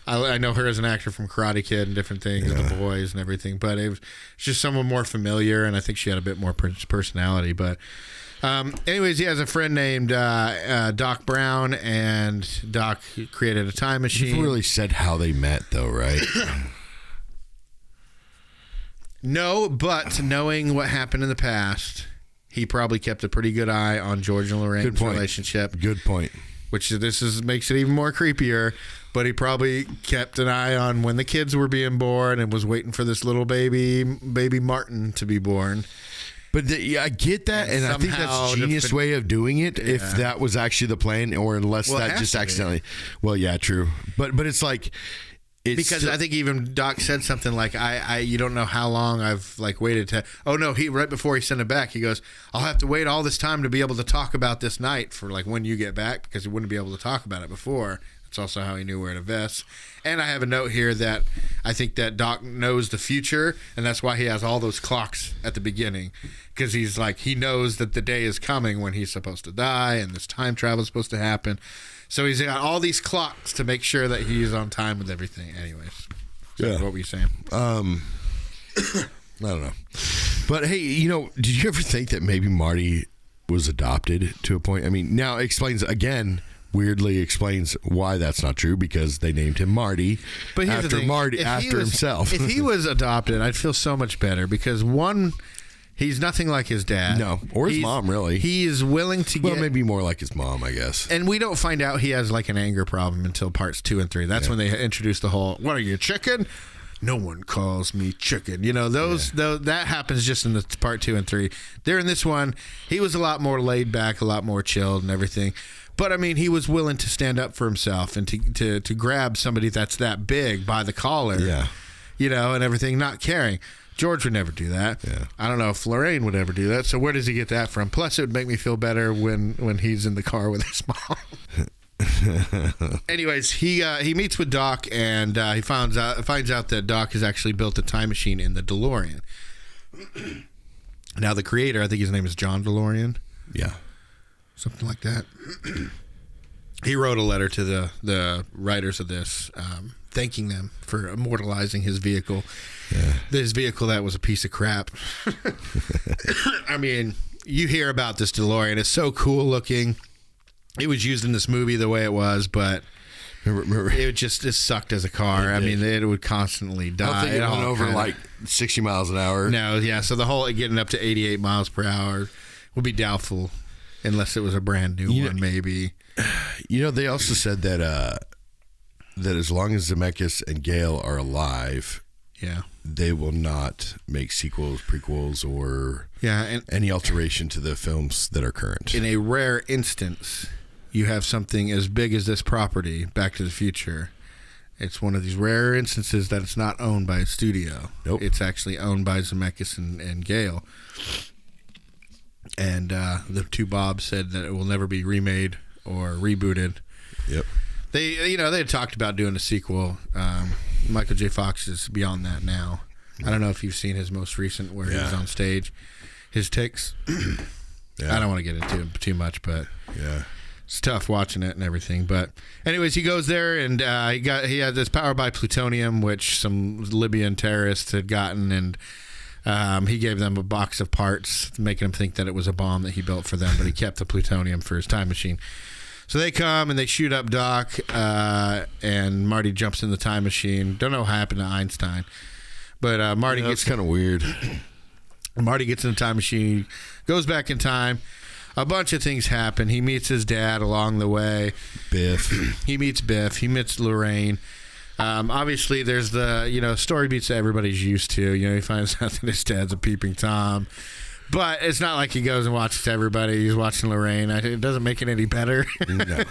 I know her as an actor from Karate Kid and different things, The Boys and everything, but it was just someone more familiar, and I think she had a bit more personality. But, anyways, he has a friend named Doc Brown, and Doc created a time machine. You really said how they met, though, right? No, but knowing what happened in the past, he probably kept a pretty good eye on George and Lorraine's relationship. Good point. Which makes it even more creepier. But he probably kept an eye on when the kids were being born and was waiting for this little baby Martin to be born. But I get that, and I think that's a genius way of doing it. Yeah. If that was actually the plan, or unless that just accidentally. Well, yeah, true. But it's like. Because I think even Doc said something like, you don't know how long I've waited to. Oh no, right before he sent it back, he goes, I'll have to wait all this time to be able to talk about this night for when you get back, because he wouldn't be able to talk about it before. That's also how he knew where to vest. And I have a note here that I think that Doc knows the future, and that's why he has all those clocks at the beginning, because he knows that the day is coming when he's supposed to die and this time travel is supposed to happen. So he's got all these clocks to make sure that he's on time with everything. Anyways, what were you saying? I don't know. But hey, did you ever think that maybe Marty was adopted to a point? I mean, now weirdly explains why that's not true, because they named him Marty after himself. If he was adopted, I'd feel so much better, because he's nothing like his dad. No, or his mom, really. He is willing to Well, maybe more like his mom, I guess. And we don't find out he has an anger problem until parts 2 and 3. That's when they introduce the whole, what are you, chicken? no one calls me chicken. You know, that happens just in the part 2 and 3. There in this one, he was a lot more laid back, a lot more chilled and everything. But I mean, he was willing to stand up for himself and to grab somebody that's that big by the collar. Yeah. You know, and everything, not caring. George would never do that. Yeah. I don't know if Lorraine would ever do that. So where does he get that from? Plus, it would make me feel better when he's in the car with his mom. Anyways, he meets with Doc, and he finds out that Doc has actually built a time machine in the DeLorean. Now, the creator, I think his name is John DeLorean. Yeah. Something like that. He wrote a letter to the writers of this, thanking them for immortalizing his vehicle. Yeah. This vehicle that was a piece of crap. I mean, you hear about this DeLorean. It's so cool looking. It was used in this movie the way it was, but it sucked as a car. I mean, it would constantly die. I don't think it went over like 60 miles an hour. No, yeah. So the whole getting up to 88 miles per hour would be doubtful unless it was a brand new one, maybe. You know, they also said that as long as Zemeckis and Gale are alive, they will not make sequels, prequels, or any alteration to the films that are current. In a rare instance, you have something as big as this property, Back to the Future. It's one of these rare instances that it's not owned by a studio. Nope. It's actually owned by Zemeckis and Gale. And the two Bobs said that it will never be remade or rebooted. Yep. They had talked about doing a sequel. Michael J. Fox is beyond that now. I don't know if you've seen his most recent where he was on stage. His takes. I don't want to get into it too much, but it's tough watching it and everything. But anyways, he goes there and he had this power by plutonium, which some Libyan terrorists had gotten, and he gave them a box of parts, making them think that it was a bomb that he built for them, but he kept the plutonium for his time machine. So they come and they shoot up Doc, and Marty jumps in the time machine. Don't know what happened to Einstein, but Marty gets kind of weird. Marty gets in the time machine, goes back in time. A bunch of things happen. He meets his dad along the way. Biff. He meets Biff. He meets Lorraine. Obviously, there's the story beats that everybody's used to. He finds out that his dad's a peeping Tom. But it's not like he goes and watches everybody. He's watching Lorraine. It doesn't make it any better. No.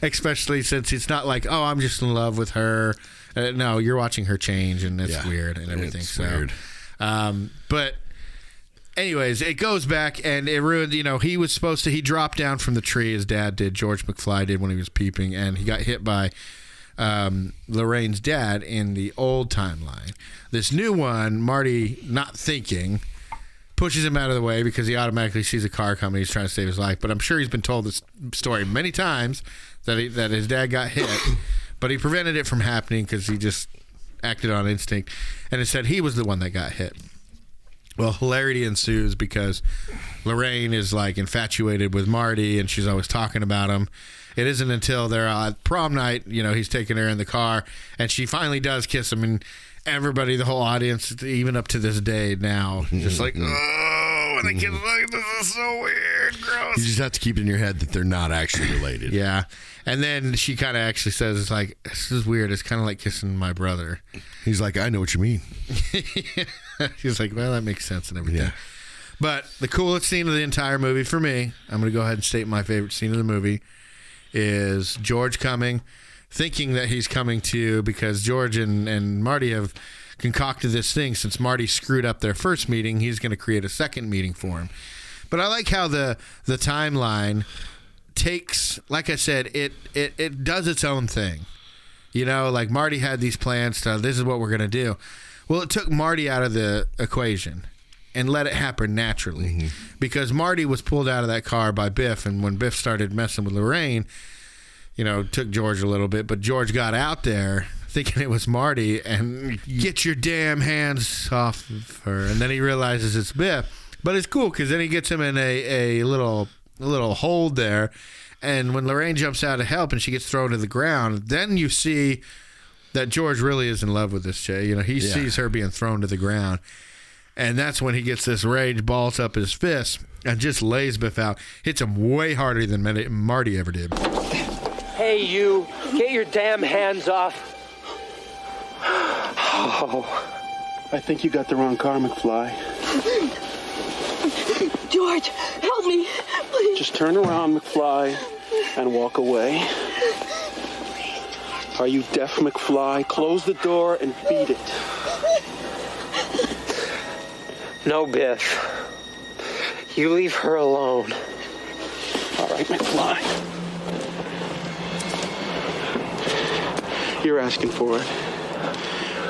Especially since it's not like, oh, I'm just in love with her. No, you're watching her change, and it's weird and everything. It's weird. But anyways, it goes back, and it ruined, he dropped down from the tree, his dad did, George McFly did when he was peeping, and he got hit by Lorraine's dad in the old timeline. This new one, Marty, not thinking, pushes him out of the way because he automatically sees a car coming. He's trying to save his life. But I'm sure he's been told this story many times that his dad got hit, but he prevented it from happening because he just acted on instinct. And it said he was the one that got hit. Well, hilarity ensues because Lorraine is like infatuated with Marty and she's always talking about him. It isn't until they're at prom night, he's taking her in the car and she finally does kiss him, and everybody, the whole audience, even up to this day now, just like, oh, and they get like, this is so weird, gross. You just have to keep it in your head that they're not actually related. Yeah. And then she kind of actually says, it's like, this is weird. It's kind of like kissing my brother. He's like, I know what you mean. He's like, well, that makes sense and everything. Yeah. But the coolest scene of the entire movie for me, I'm going to go ahead and state my favorite scene of the movie, is George coming, thinking that he's coming to, because George and Marty have concocted this thing. Since Marty screwed up their first meeting, he's going to create a second meeting for him. But I like how the timeline takes, like I said, it does its own thing. Like Marty had these plans to, this is what we're going to do. Well, it took Marty out of the equation and let it happen naturally, because Marty was pulled out of that car by Biff, and when Biff started messing with Lorraine, took George a little bit, but George got out there thinking it was Marty and get your damn hands off of her. And then he realizes it's Biff. But it's cool because then he gets him in a little hold there. And when Lorraine jumps out to help and she gets thrown to the ground, then you see that George really is in love with this chick. He sees her being thrown to the ground. And that's when he gets this rage, balls up his fist, and just lays Biff out. Hits him way harder than Marty ever did. Hey, you, get your damn hands off. Oh, I think you got the wrong car, McFly. George, help me, please. Just turn around, McFly, and walk away. Are you deaf, McFly? Close the door and beat it. No, Biff. You leave her alone. All right, McFly. You're asking for it.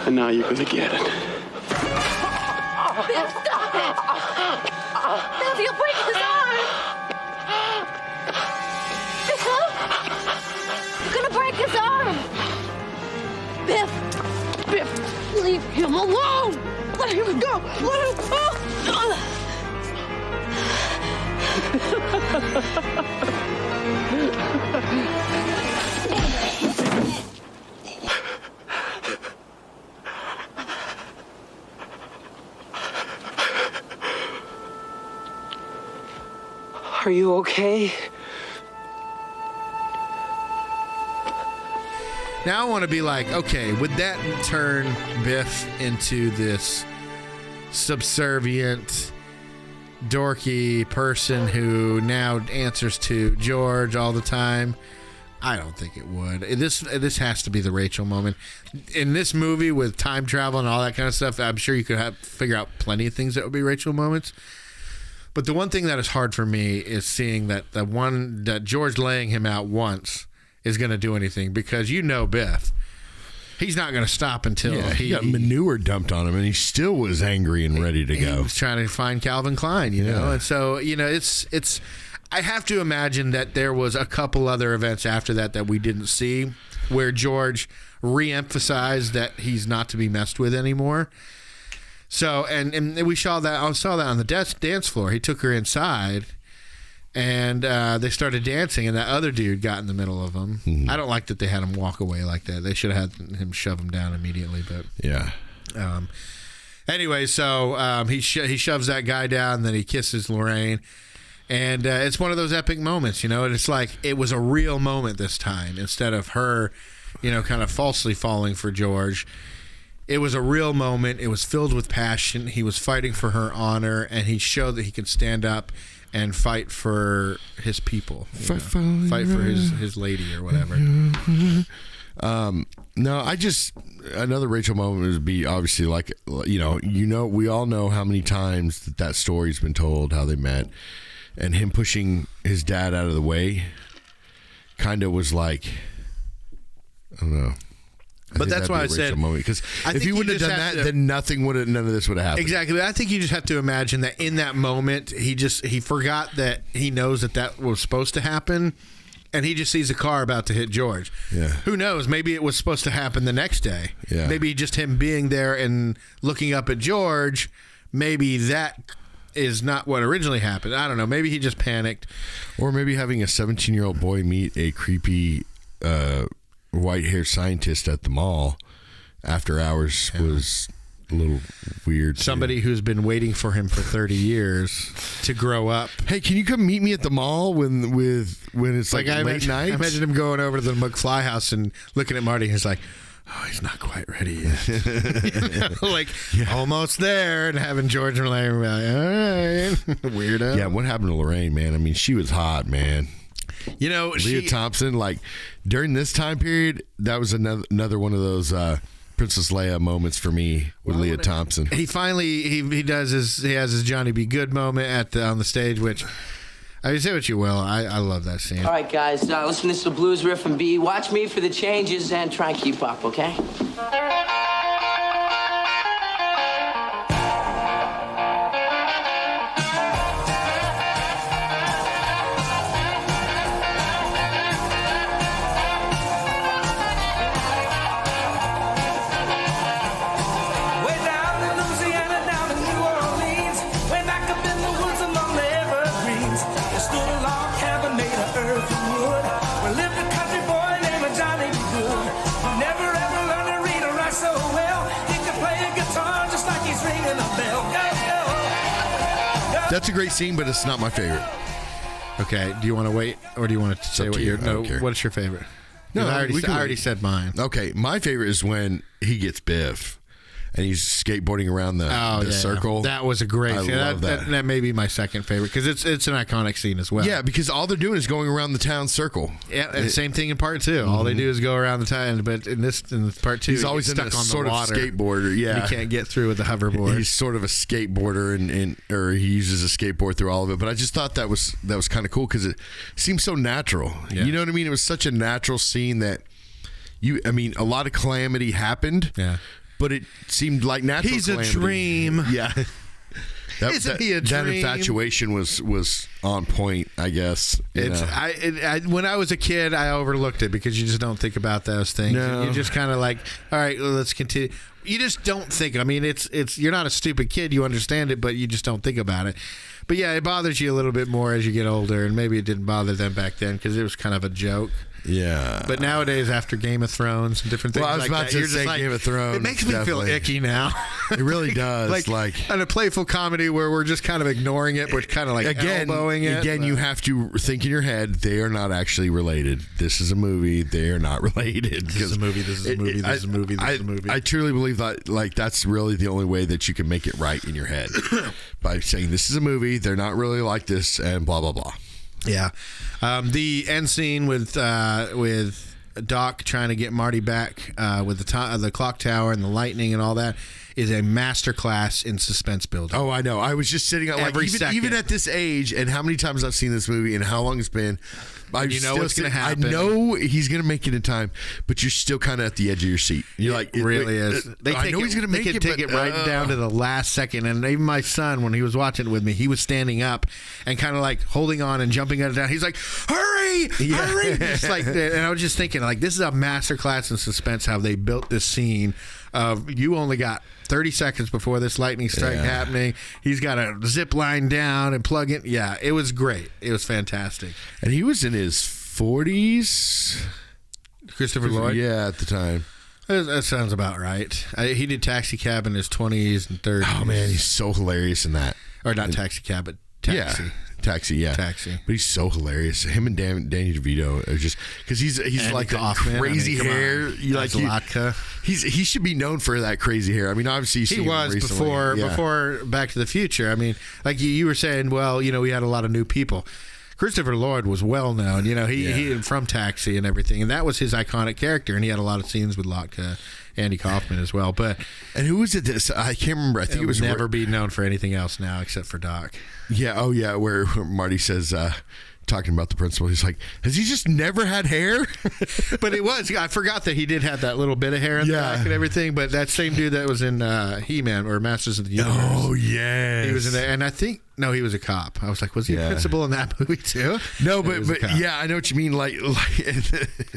And now you're gonna get it. Biff, stop it! Biff, you'll break his arm! Biff! You're gonna break his arm! Biff! Biff, leave him alone! Let him go! Let him go! Are you okay? Now I want to be like, okay, would that turn Biff into this subservient, dorky person who now answers to George all the time? I don't think it would. This has to be the Rachel moment. In this movie with time travel and all that kind of stuff, I'm sure you could figure out plenty of things that would be Rachel moments. But the one thing that is hard for me is seeing that George laying him out once is going to do anything, because Biff, he's not going to stop until he got manure dumped on him, and he still was angry and ready to go. He was trying to find Calvin Klein, know, and so it's. I have to imagine that there was a couple other events after that we didn't see, where George re-emphasized that he's not to be messed with anymore. So, and we saw that on the dance floor. He took her inside, and they started dancing, and that other dude got in the middle of them. Mm-hmm. I don't like that they had him walk away like that. They should have had him shove him down immediately. But yeah. Anyway, so he shoves that guy down, and then he kisses Lorraine. And it's one of those epic moments, and it's like it was a real moment this time, instead of her, kind of falsely falling for George. It was a real moment. It was filled with passion. He was fighting for her honor, and he showed that he can stand up and fight for his people. Fight for his lady or whatever. No, another Rachel moment would be obviously like, we all know how many times that story's been told, how they met, and him pushing his dad out of the way kind of was like, I don't know. But that's why I said, because if he wouldn't have done that, then none of this would have happened. Exactly. I think you just have to imagine that in that moment, he forgot that he knows that was supposed to happen, and he just sees a car about to hit George. Yeah. Who knows? Maybe it was supposed to happen the next day. Yeah. Maybe just him being there and looking up at George, maybe that is not what originally happened. I don't know. Maybe he just panicked. Or maybe having a 17-year-old boy meet a creepy white-haired scientist at the mall after hours was a little weird. Somebody who's been waiting for him for 30 years to grow up. Hey, can you come meet me at the mall when it's like late night? I imagine him going over to the McFly house and looking at Marty, and he's like, oh, he's not quite ready yet. Almost there, and having George and Lorraine be like, all right, weirdo. Yeah, what happened to Lorraine, man? I mean, she was hot, man. Leah Thompson, like during this time period, that was another one of those Princess Leia moments for me with Leah Thompson. He finally he has his Johnny Be Good moment on the stage, which I mean, say what you will, I love that scene. All right, guys, listen, this is the blues riff and B. Watch me for the changes and try and keep up, okay? That's a great scene, but it's not my favorite. Okay, do you want to wait, or do you want to say what your What's your favorite? No, I already said mine. Okay, my favorite is when he gets Biff. And he's skateboarding around the circle. That was a great I scene. love that. That may be my second favorite because it's an iconic scene as well. Yeah, because all they're doing is going around the town circle. Yeah, and same thing in part 2. All they do is go around the town, but in part 2, he's always stuck in a on sort the of water. skateboarder. Yeah, He can't get through with the hoverboard. He's sort of a skateboarder, or he uses a skateboard through all of it. But I just thought that was kind of cool because it seems so natural. Yeah. You know what I mean? It was such a natural scene that a lot of calamity happened. Yeah. But it seemed like natural. He's calamity. a dream. Yeah. Isn't he a dream? That infatuation was on point, I guess. When I was a kid, I overlooked it because you just don't think about those things. No. You just kind of like, all right, well, let's continue. You just don't think. I mean, it's you're not a stupid kid. You understand it, but you just don't think about it. But yeah, it bothers you a little bit more as you get older, and maybe it didn't bother them back then because it was kind of a joke. Yeah. But nowadays, after Game of Thrones and different things I was like about that, to you're say just like, Game of Thrones. it makes me feel icky now. It really does. like on a playful comedy where we're just kind of ignoring it, but kind of like elbowing it. Again, you have to think in your head, they are not actually related. This is a movie. They are not related. This is a movie. This is a movie. This is a movie. This is a movie. I truly believe that that's really the only way that you can make it right in your head. By saying this is a movie. They're not really like this and blah, blah, blah. Yeah. The end scene with Doc trying to get Marty back with the clock tower and the lightning and all that is a masterclass in suspense building. Oh, I know. I was just sitting like even at this age and how many times I've seen this movie and how long it's been. You know what's going to happen. I know he's going to make it in time, but you're still kind of at the edge of your seat. You're like, it really is. I know he's going to make it. Take it right down to the last second. And even my son, when he was watching it with me, he was standing up and kind of like holding on and jumping up and down. He's like, hurry, hurry. It's like, and I was just thinking, like, this is a masterclass in suspense how they built this scene of you only got 30 seconds before this lightning strike happening. He's got a zip line down and plug it. Yeah, it was great. It was fantastic. And he was in his 40s. Christopher Lloyd? Yeah, at the time. That sounds about right. He did Taxi Cab in his 20s and 30s. Oh, man, he's so hilarious in that. Or not Taxi Cab, but Taxi. Yeah. Taxi. But he's so hilarious. Him and Danny DeVito are just because he's like that crazy hair. He should be known for that crazy hair. I mean, obviously he was before Back to the Future. I mean, like you were saying, well, we had a lot of new people. Christopher Lloyd was well known. He from Taxi and everything, and that was his iconic character. And he had a lot of scenes with Latka, Andy Kaufman as well. And who was it? I can't remember. I think it was never be known for anything else now except for Doc. Yeah. Oh, yeah. Where Marty says, talking about the principal, he's like, "Has he just never had hair?" But it was. I forgot that he did have that little bit of hair in the back and everything. But that same dude that was in He-Man or Masters of the Universe. Oh, yeah. He was in there, and I think. No, he was a cop. I was like, was he a principal in that movie too? No, but yeah, I know what you mean. Like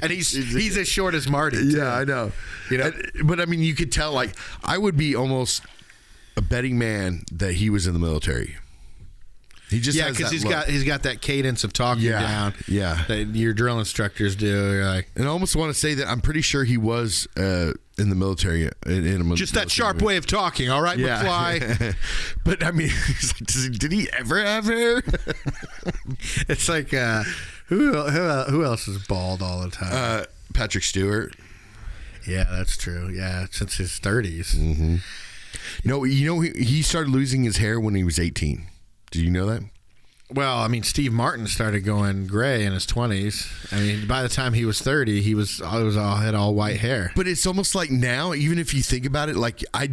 and he's as short as Marty. Too. Yeah, I know. But I mean, you could tell. Like, I would be almost a betting man that he was in the military. He just because he's got that cadence of talking down. Yeah, that your drill instructors do. You're like, and I almost want to say that I'm pretty sure he was in the military. Just that sharp way of talking. All right, McFly. But I mean, he's like, did he ever have hair? It's like who else is bald all the time? Patrick Stewart. Yeah, that's true. Yeah, since his 30s. Mm-hmm. No, he started losing his hair when he was 18. Do you know that? Well, I mean, Steve Martin started going gray in his 20s. I mean, by the time he was 30, he had all white hair. But it's almost like now, even if you think about it, like I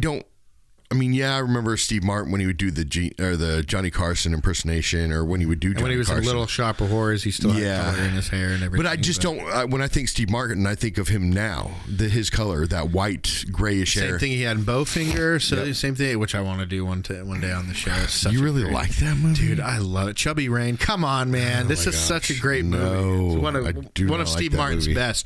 remember Steve Martin when he would do the Johnny Carson impersonation, or when he would do Johnny when he was Carson. in Little Shop of Horrors, he still had color in his hair and everything. But I just don't. When I think Steve Martin, I think of him now. His color, that white grayish hair. Same thing he had in Bowfinger. So same thing, which I want to do one day on the show. You really like that movie, dude? I love it. Chubby Rain. Come on, man. This is such a great movie. It's one of Steve Martin's best.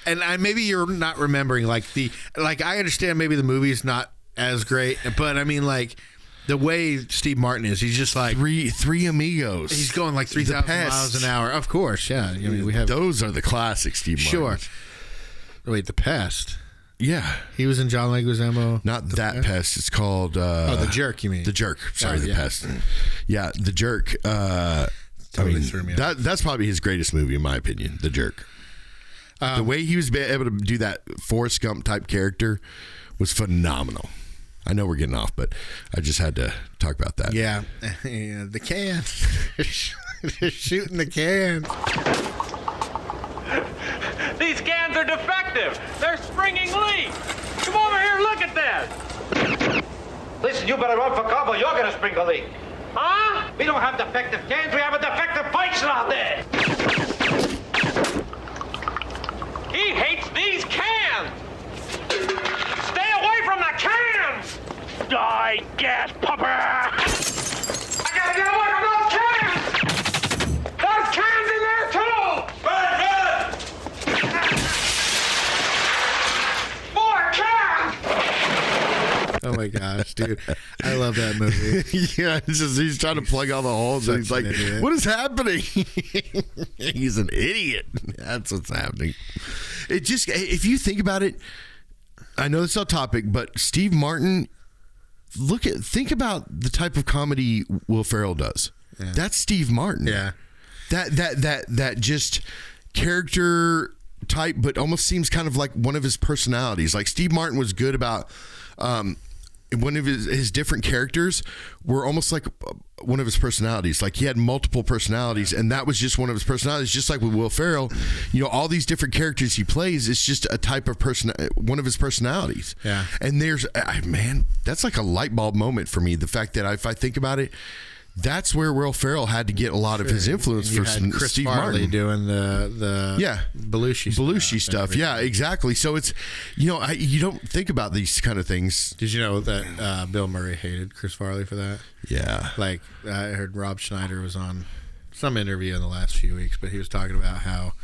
And maybe you're not remembering I understand maybe the movie's not as great, but I mean, like, the way Steve Martin is, he's just like Three Amigos. He's going like 3,000 miles an hour. Of course, yeah. I mean, we have those are the classic Steve Martin. Sure. Wait, The Pest. Yeah, he was in John Leguizamo. Not that Pest. It's called The Jerk. You mean The Jerk? Sorry, The Pest. Yeah, The Jerk. Totally threw me off. That's probably his greatest movie, in my opinion. The Jerk. The way he was able to do that Forrest Gump type character was phenomenal. I know we're getting off, but I just had to talk about that. Yeah, the cans. They're shooting the cans. These cans are defective. They're springing leaks. Come over here, look at this. Listen, you better run for cover. You're gonna spring a leak. Huh? We don't have defective cans. We have a defective function out there. He hates these cans. Stay away from the cans. Die, gas pumper. I gotta get away from those cans. There's cans in there too. Good. More cans. Oh my gosh, dude. I love that movie. Yeah, it's just, he's trying to plug all the holes, and he's like, what is happening? He's an idiot. That's what's happening. It just, if you think about it, I know it's off topic, but Steve Martin, think about the type of comedy Will Ferrell does. Yeah. That's Steve Martin. Yeah. That just character type, but almost seems kind of like one of his personalities. Like Steve Martin was good about one of his different characters were almost like one of his personalities. Like he had multiple personalities, and that was just one of his personalities. Just like with Will Ferrell, all these different characters he plays, it's just a type of person, one of his personalities. Yeah. And there's, man, that's like a light bulb moment for me. The fact that if I think about it, that's where Will Ferrell had to get a lot of his influence for Chris Steve Farley Martin doing the Belushi stuff. Yeah, exactly. So it's you don't think about these kind of things. Did you know that Bill Murray hated Chris Farley for that? Yeah. Like I heard Rob Schneider was on some interview in the last few weeks, but he was talking about how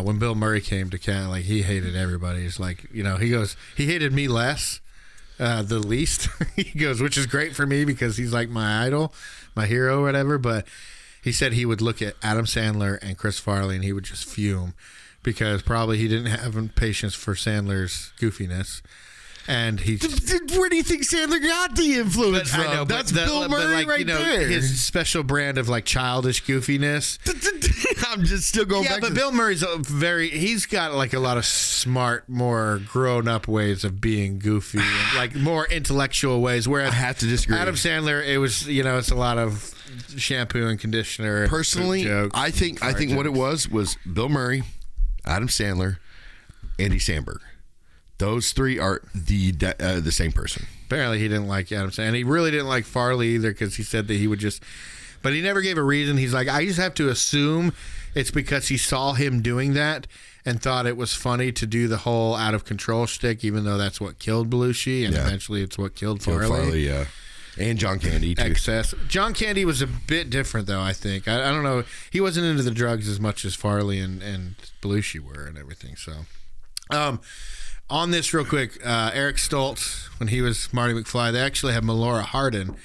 when Bill Murray came to Canada, like he hated everybody. He's like, he goes, he hated me less. The least. He goes, which is great for me because he's like my idol, my hero, whatever. But he said he would look at Adam Sandler and Chris Farley and he would just fume because probably he didn't have patience for Sandler's goofiness. And he, where do you think Sandler got the influence from? I know, that's Bill Murray right there. His special brand of like childish goofiness. I'm just still going back. Yeah, but Bill Murray's he's got like a lot of smart, more grown up ways of being goofy, and like more intellectual ways. Whereas I have to disagree. Adam Sandler, it was it's a lot of shampoo and conditioner. Personally, jokes, I think what it was Bill Murray, Adam Sandler, Andy Samberg. Those three are the same person. Apparently, he didn't like Adam Sandler, and he really didn't like Farley either because he said that he would just. But he never gave a reason. He's like, I just have to assume it's because he saw him doing that and thought it was funny to do the whole out of control shtick, even though that's what killed Belushi, and eventually it's what killed Farley. Yeah. And John Candy, too. Excess. John Candy was a bit different, though, I think. I don't know. He wasn't into the drugs as much as Farley and Belushi were and everything. So, on this real quick, Eric Stoltz, when he was Marty McFly, they actually had Melora Hardin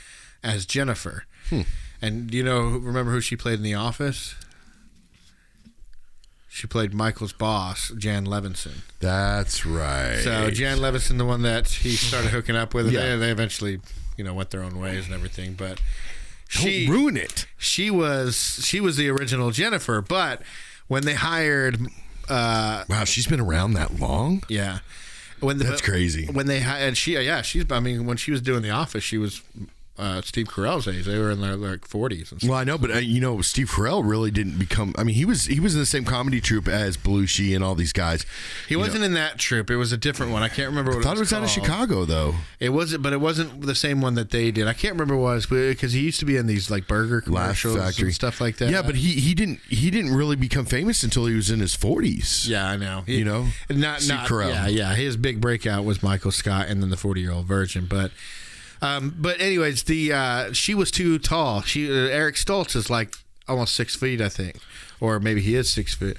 as Jennifer. And do you remember who she played in The Office? She played Michael's boss, Jan Levinson. That's right. So Jan Levinson, the one that he started hooking up with, Yeah. they eventually, went their own ways and everything. But Don't ruin it. She was the original Jennifer, but when they hired, wow, she's been around that long. Yeah, that's crazy. When they hired when she was doing The Office, she was Steve Carell's age. They were in their like 40s and stuff. Well, I know, but Steve Carell really didn't become. I mean, he was in the same comedy troupe as Belushi and all these guys. He wasn't in that troupe. It was a different one. I can't remember what I thought it was out of Chicago, though. It wasn't, but it wasn't the same one that they did. I can't remember what it was because he used to be in these like burger commercials and stuff like that. Yeah, but he didn't really become famous until he was in his 40s. Yeah, I know. Not Steve Carell. Yeah. His big breakout was Michael Scott and then the 40-Year-Old Virgin, but. But anyways, she was too tall. Eric Stoltz is like almost 6 feet, I think, or maybe he is 6 feet.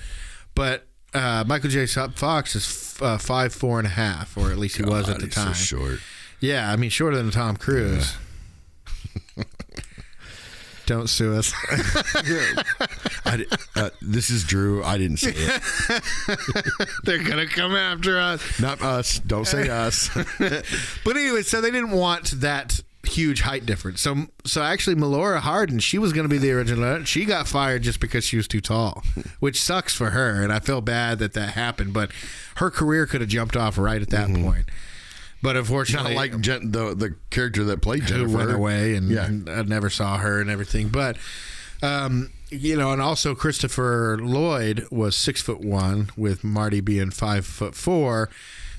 But Michael J. Fox is 5'4.5", or at least he was at the time. So short. Yeah, I mean shorter than Tom Cruise. Yeah. Don't sue us. This is Drew. I didn't say it. They're going to come after us. Not us. Don't say us. But anyway, so they didn't want that huge height difference. So actually, Melora Hardin, she was going to be the original. She got fired just because she was too tall, which sucks for her. And I feel bad that happened. But her career could have jumped off right at that point. But unfortunately, not like the character that played Jennifer, who went away, and I never saw her and everything. But you know, and also Christopher Lloyd was 6'1", with Marty being 5'4".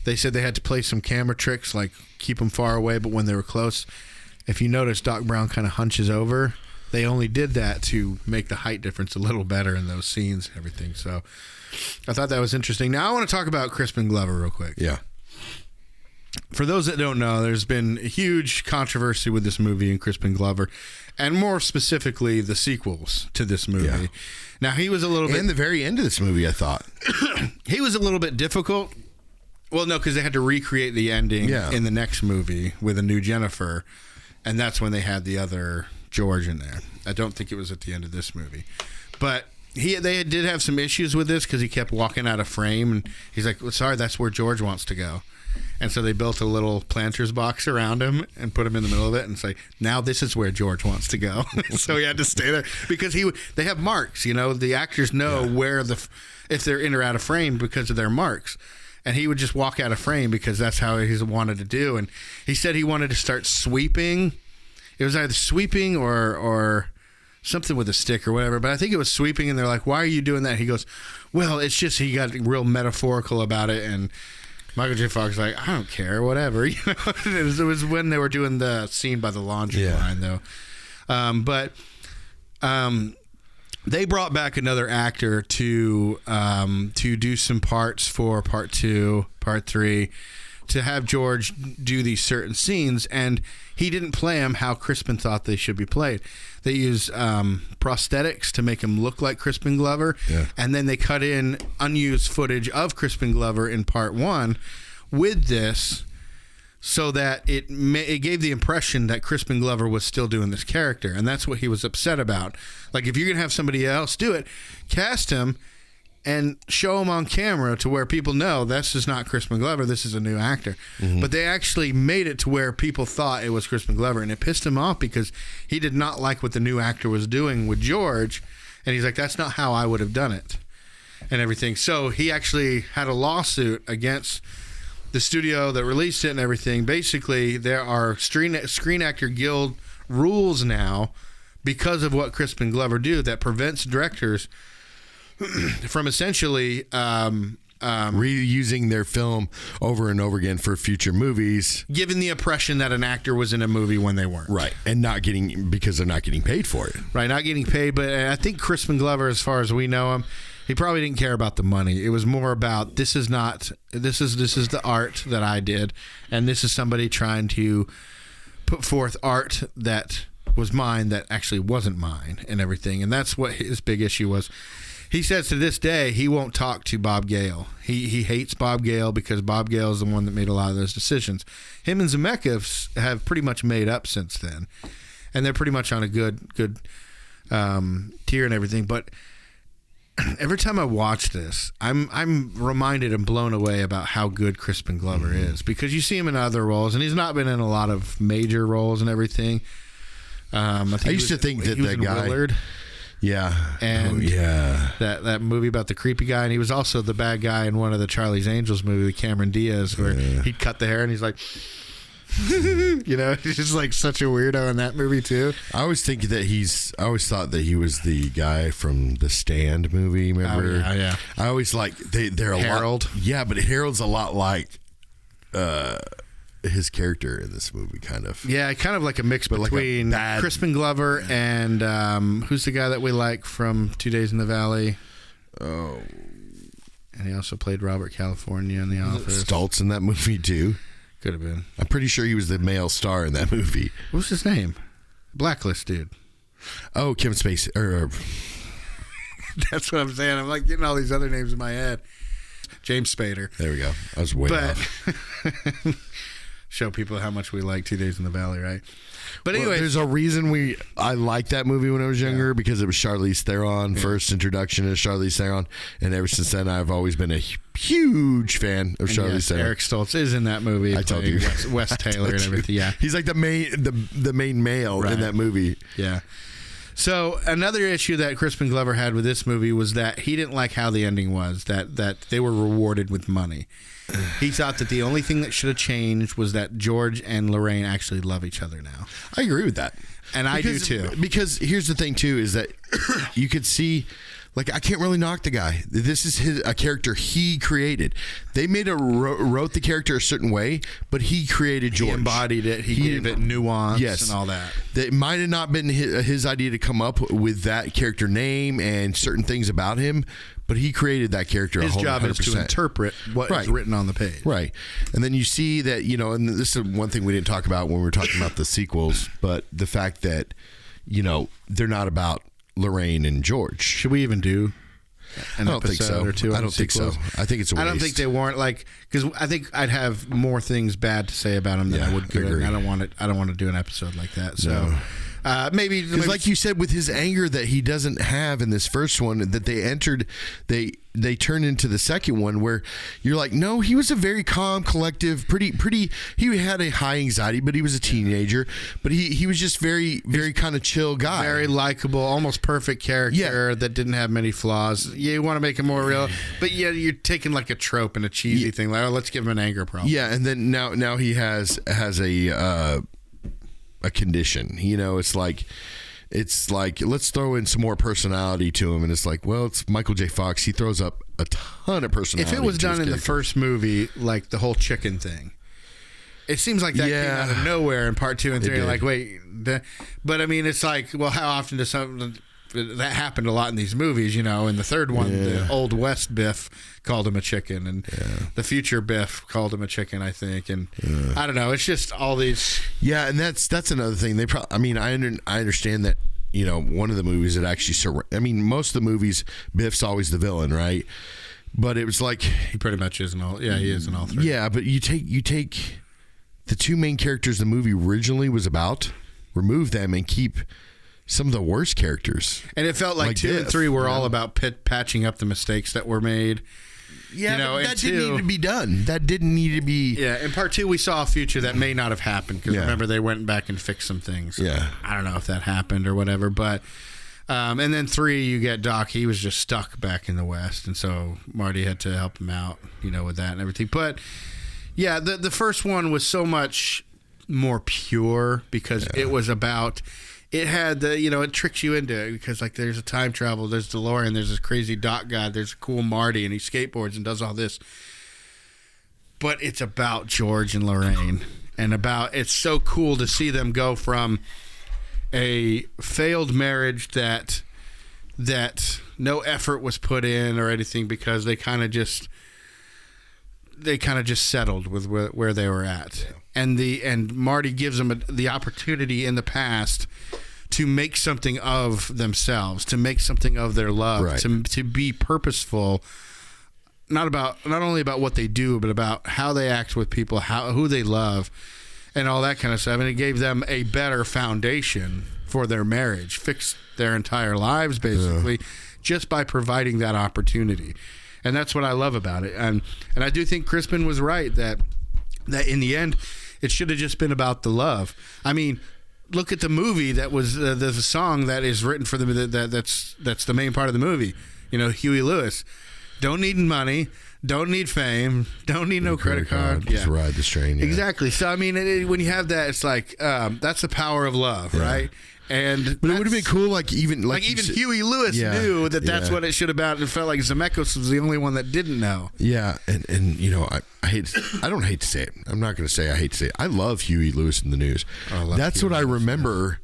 They said they had to play some camera tricks, like keep them far away, but when they were close, if you notice, Doc Brown kind of hunches over. They only did that to make the height difference a little better in those scenes and everything. So I thought that was interesting. Now I want to talk about Crispin Glover real quick. Yeah. For those that don't know, there's been a huge controversy with this movie and Crispin Glover, and more specifically, the sequels to this movie. Yeah. Now, he was a little bit... And the very end of this movie, I thought. He was a little bit difficult. Well, no, because they had to recreate the ending in the next movie with a new Jennifer, and that's when they had the other George in there. I don't think it was at the end of this movie. But they did have some issues with this because he kept walking out of frame, and he's like, well, sorry, that's where George wants to go. And so they built a little planter's box around him and put him in the middle of it and say, now this is where George wants to go. So he had to stay there because they have marks, you know, the actors know where if they're in or out of frame because of their marks. And he would just walk out of frame because that's how he wanted to do. And he said he wanted to start sweeping. It was either sweeping or something with a stick or whatever. But I think it was sweeping. And they're like, why are you doing that? He goes, well, it's just he got real metaphorical about it. And Michael J. Fox was like, I don't care, whatever. You know, it was when they were doing the scene by the laundry line, though. But they brought back another actor to do some parts for part 2, part 3, to have George do these certain scenes, and he didn't play them how Crispin thought they should be played. They used prosthetics to make him look like Crispin Glover, and then they cut in unused footage of Crispin Glover in part 1 with this, so that it gave the impression that Crispin Glover was still doing this character, and that's what he was upset about. Like, if you're going to have somebody else do it, cast him and show him on camera to where people know this is not Crispin Glover, this is a new actor. Mm-hmm. But they actually made it to where people thought it was Crispin Glover, and it pissed him off because he did not like what the new actor was doing with George, and he's like, that's not how I would have done it, and everything. So he actually had a lawsuit against the studio that released it and everything. Basically, there are Screen Actor Guild rules now because of what Crispin Glover do that prevents directors from essentially reusing their film over and over again for future movies, giving the impression that an actor was in a movie when they weren't. Right, and because they're not getting paid for it. Right, not getting paid. But I think Crispin Glover, as far as we know him, he probably didn't care about the money. It was more about this is the art that I did, and this is somebody trying to put forth art that was mine that actually wasn't mine and everything. And that's what his big issue was. He says to this day he won't talk to Bob Gale. He hates Bob Gale because Bob Gale is the one that made a lot of those decisions. Him and Zemeckis have pretty much made up since then, and they're pretty much on a good tier and everything. But every time I watch this, I'm reminded and blown away about how good Crispin Glover is, because you see him in other roles, and he's not been in a lot of major roles and everything. I used to think that guy, Willard. Yeah. And that movie about the creepy guy, and he was also the bad guy in one of the Charlie's Angels movie with Cameron Diaz, where he'd cut the hair and he's like, you know, he's just like such a weirdo in that movie too. I always thought that he was the guy from the Stand movie. Remember? Oh, yeah. I always like they're a Harold. lot. Yeah, but Harold's a lot like his character in this movie, kind of. Yeah, kind of like a mix between Crispin Glover and who's the guy that we like from 2 Days in the Valley? Oh, and he also played Robert California in The Office. Stoltz in that movie too. Could have been. I'm pretty sure he was the male star in that movie. What was his name? Blacklist dude. Oh, Kevin Spacey. That's what I'm saying. I'm like getting all these other names in my head. James Spader. There we go. I was way off. show people how much we like 2 Days in the Valley, right? But anyway, there's a reason I liked that movie when I was younger because it was Charlize Theron, first introduction of Charlize Theron, and ever since then I've always been a huge fan of Charlize Theron. Eric Stoltz is in that movie. I told you, Wes Taylor and everything. Yeah, he's like the main male in that movie. Yeah. So another issue that Crispin Glover had with this movie was that he didn't like how the ending was. That they were rewarded with money. He thought that the only thing that should have changed was that George and Lorraine actually love each other now. I agree with that. And I do too. Because here's the thing too, is that you could see, like, I can't really knock the guy. This is a character he created. They wrote the character a certain way, but he created George. He embodied it. He gave it nuance and all that. It might have not been his idea to come up with that character name and certain things about him, but he created that character. His job 100%. is to interpret what is written on the page. Right. And then you see that, and this is one thing we didn't talk about when we were talking about the sequels, but the fact that, they're not about Lorraine and George. Should we even do an episode or two? I don't think so. I think it's a waste. I don't think they warrant, because I think I'd have more things bad to say about them than I would good. I don't want it. I don't want to do an episode like that. So. No. Maybe because, like you said, with his anger that he doesn't have in this first one, that they turn into the second one, where you're like, no, he was a very calm, collective, pretty. He had a high anxiety, but he was a teenager. But he was just very, very kind of chill guy, very likable, almost perfect character that didn't have many flaws. You want to make him more real, but you're taking like a trope and a cheesy thing, like, oh, let's give him an anger problem. Yeah, and then now he has a condition. It's like let's throw in some more personality to him, and it's like, well, it's Michael J. Fox. He throws up a ton of personality. If it was done in the first movie, like the whole chicken thing, it seems like that came out of nowhere in part 2 and 3. Like, wait, but I mean, it's like, well, how often does something that happened a lot in these movies? In the third one, the Old West Biff called him a chicken, and the future Biff called him a chicken, I think. And I don't know. It's just all these. Yeah, and that's another thing. They probably. I mean, I understand that. One of the movies that actually. Most of the movies, Biff's always the villain, right? But it was like he pretty much is in all. Yeah, he is in all 3. Yeah, but you take the 2 main characters the movie originally was about, remove them, and keep some of the worst characters. And it felt like 2 and 3 were all about patching up the mistakes that were made. Yeah, but that didn't need to be done. That didn't need to be. Yeah, in part 2, we saw a future that may not have happened, because remember, they went back and fixed some things. Yeah. I don't know if that happened or whatever, but. And then 3, you get Doc. He was just stuck back in the West, and so Marty had to help him out, with that and everything. But, yeah, the first one was so much more pure because it was about. It had the, it tricks you into it because, like, there's a time travel, there's DeLorean, there's this crazy Doc guy, there's a cool Marty, and he skateboards and does all this. But it's about George and Lorraine, and it's so cool to see them go from a failed marriage that no effort was put in or anything, because they kind of just settled with where they were at. And Marty gives them the opportunity in the past to make something of themselves, to make something of their love, to be purposeful, not only about what they do, but about how they act with people, who they love, and all that kind of stuff. And it gave them a better foundation for their marriage, fixed their entire lives basically, just by providing that opportunity. And that's what I love about it. And I do think Crispin was right that in the end, it should have just been about the love. I mean, look at the movie that was there's a song that is written for that's the main part of the movie. Huey Lewis. Don't need money, don't need fame, don't need no credit card. Just ride the train. Yeah. Exactly. So I mean, when you have that, it's like that's the power of love, right? But it would have been cool, even Huey Lewis knew that's what it should have been. It felt like Zemeckis was the only one that didn't know. Yeah, and I don't hate to say it. I'm not going to say I hate to say it. I love Huey Lewis in the News. That's what I remember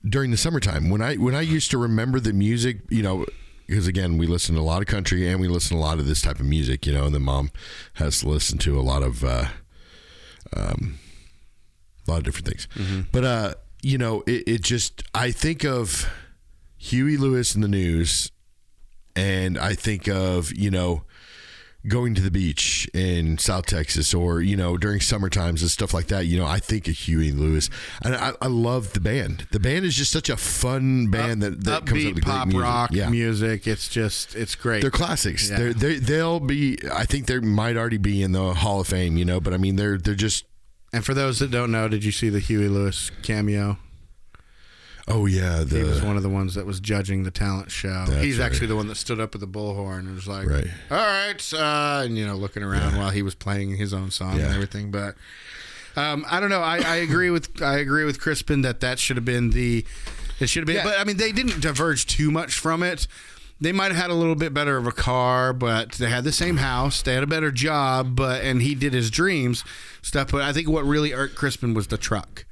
during the summertime when I used to remember the music. Because again, we listen to a lot of country and we listen to a lot of this type of music. And then Mom has to listen to a lot of different things. Mm-hmm. But it just, I think of Huey Lewis in the News, and I think of, going to the beach in South Texas, or during summer times and stuff like that, I think of Huey Lewis, and I love the band. The band is just such a fun band that comes up upbeat with pop great music. rock music. It's great. They're classics. Yeah. They'll be. I think they might already be in the Hall of Fame. But I mean, they're just. And for those that don't know, did you see the Huey Lewis cameo? Oh yeah, he was one of the ones that was judging the talent show. He's actually the one that stood up at the bullhorn and was like, right. "All right," and looking around while he was playing his own song and everything. But I don't know. I agree with Crispin that should have been it should have been. Yeah. But I mean, they didn't diverge too much from it. They might have had a little bit better of a car, but they had the same house. They had a better job, and he did his dreams stuff. But I think what really irked Crispin was the truck.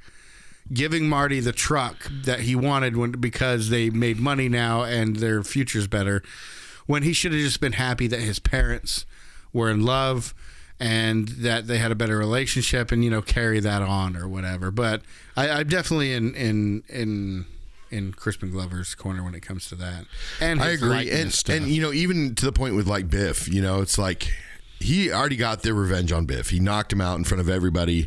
Giving Marty the truck that he wanted because they made money now and their future's better, when he should have just been happy that his parents were in love and that they had a better relationship and carry that on or whatever. But I'm definitely in Crispin Glover's corner when it comes to that. And I agree, and even to the point with like Biff, it's like. He already got their revenge on Biff. He knocked him out in front of everybody.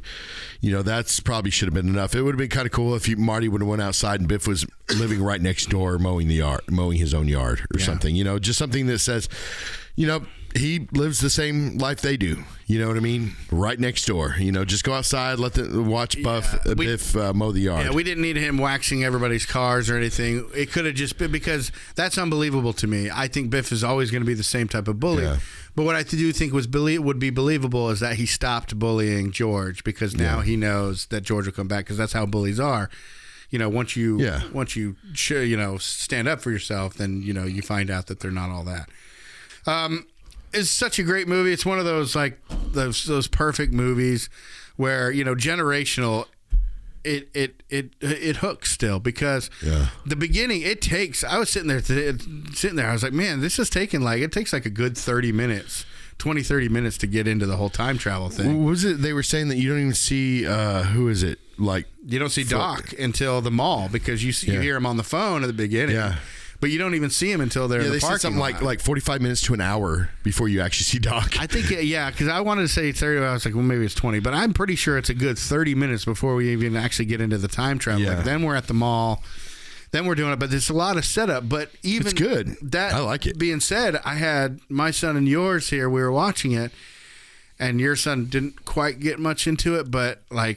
That's probably should have been enough. It would have been kind of cool if Marty would have went outside and Biff was living right next door, mowing his own yard or something. Just something that says, he lives the same life they do. You know what I mean? Right next door. Just go outside, watch Biff mow the yard. Yeah, we didn't need him waxing everybody's cars or anything. It could have just been, because that's unbelievable to me. I think Biff is always going to be the same type of bully. Yeah. But what I do think would be believable is that he stopped bullying George, because now he knows that George will come back, because that's how bullies are. Once you stand up for yourself, then you find out that they're not all that. It's such a great movie. It's one of those those perfect movies where generational. It hooks still, because the beginning I was sitting there I was like, man, this is taking it takes a good 30 minutes to get into the whole time travel thing. Was it they were saying that you don't even see who is it, you don't see Doc until the mall, because you hear him on the phone at the beginning, but you don't even see him until they're in the parking lot. Said something like 45 minutes to an hour before you actually see Doc. I think, because I wanted to say 30. I was like, well, maybe it's 20. But I'm pretty sure it's a good 30 minutes before we even actually get into the time travel. Yeah. Then we're at the mall. Then we're doing it. But there's a lot of setup. But even it's good. That I like it. Being said, I had my son and yours here. We were watching it. And your son didn't quite get much into it. But why?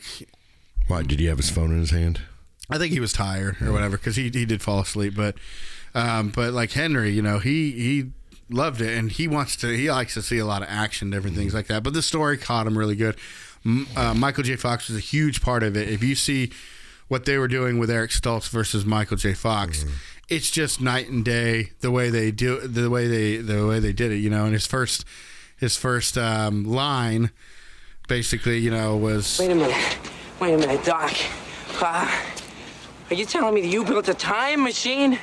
Did he have his phone in his hand? I think he was tired or whatever, because he did fall asleep. But like Henry, he loved it, and he likes to see a lot of action and different things like that. But the story caught him really good. Michael J. Fox was a huge part of it. If you see what they were doing with Eric Stoltz versus Michael J. Fox, it's just night and day the way they did it. And his first line, basically, was, Wait a minute, Doc. Are you telling me that you built a time machine?